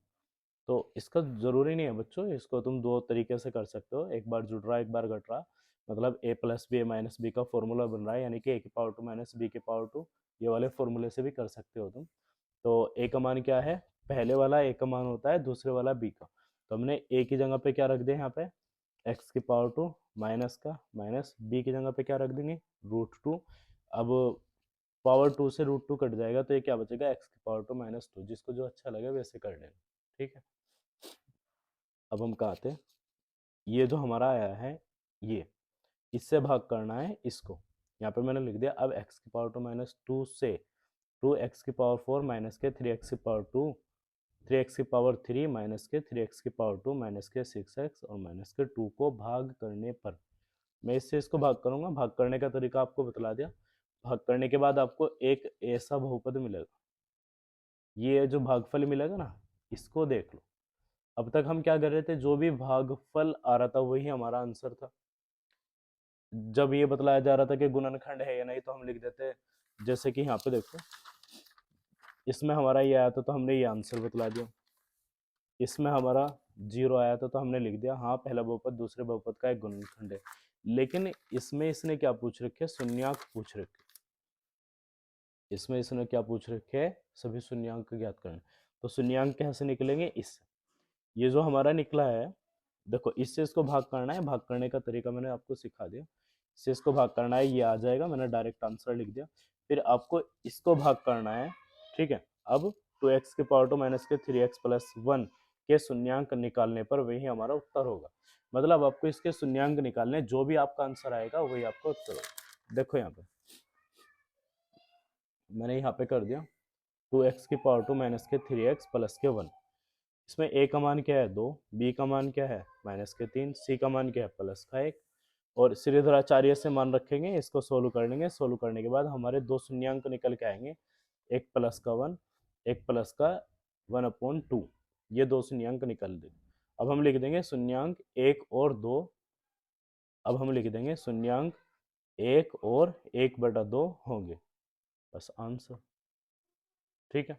तो इसका जरूरी नहीं है बच्चों, इसको तुम दो तरीके से कर सकते हो, एक बार जुड़ रहा एक बार घट रहा। मतलब a plus B minus B का फॉर्मूला बन रहा है, यानी कि a⁴ माइनस b⁴, ये वाले फॉर्मूले से भी कर सकते हो तुम। तो a का मान क्या है, पहले वाला a का मान होता है दूसरे वाला b का, तो हमने a की जगह पे क्या रख दिया, यहाँ पे x⁴ माइनस का माइनस b की जगह पे क्या रख देंगे √2। अब पावर 2 से √2 कट जाएगा तो ये क्या बचेगा x⁴ माइनस 2, जिसको जो अच्छा लगे वैसे कर लेना। ठीक है, अब हम कहा थे, ये जो हमारा आया है ये, इससे भाग करना है इसको, यहाँ पे मैंने लिख दिया। अब x⁴ माइनस 2 से 2x⁴ माइनस के 3x⁴ 3x⁴ माइनस के 3x⁴ माइनस के 6x और माइनस के 2 को भाग करने पर, मैं इससे इसको भाग करूंगा, भाग करने का तरीका आपको बतला दिया। भाग करने के बाद आपको एक ऐसा बहुपद मिलेगा, ये जो भागफल मिलेगा ना, इसको देख लो। अब तक हम क्या कर रहे थे, जो भी भागफल आ रहा था वही हमारा आंसर था। जब ये बतलाया जा रहा था कि गुणनखंड है या नहीं तो हम लिख देते, जैसे कि यहाँ पे देखो, इसमें हमारा ये आया था तो हमने ये आंसर बतला दिया, इसमें हमारा 0 आया था तो हमने लिख दिया हाँ पहला बहुपद दूसरे बहुपद का एक गुणनखंड है। लेकिन इसमें इसने क्या पूछ रखे, शून्यांक पूछ रखे, इसमें इसने क्या पूछ रखे है, सभी शून्यांक ज्ञात करने। तो शून्यांक कैसे निकलेंगे, इससे, ये जो हमारा निकला है, देखो इससे इसको भाग करना है, भाग करने का तरीका मैंने आपको सिखा दिया, इससे इसको भाग करना है, ये आ जाएगा, मैंने डायरेक्ट आंसर लिख दिया। फिर आपको इसको भाग करना है, ठीक है। अब 2x⁴ माइनस के 3x प्लस 1 के शून्यांक निकालने पर वही हमारा उत्तर होगा। मतलब आपको इसके शून्यांक निकालने, जो भी आपका आंसर आएगा वही आपका उत्तर होगा। देखो यहाँ पे मैंने यहाँ पे कर दिया 2x⁻² माइनस के 3x प्लस के 1। इसमें a का मान क्या है 2, b का मान क्या है माइनस के 3, c का मान क्या है प्लस का 1। और श्रीधराचार्य से मान रखेंगे, इसको सोल्व कर लेंगे। सोल्व करने के बाद हमारे दो शून्यांक निकल के आएंगे, एक प्लस का 1, एक प्लस का 1/2। ये दो शून्यांक निकल दे। अब हम लिख देंगे शून्यांक 1 और 2। अब हम लिख देंगे शून्यांक 1 और 1/2 होंगे, बस आंसर। ठीक है।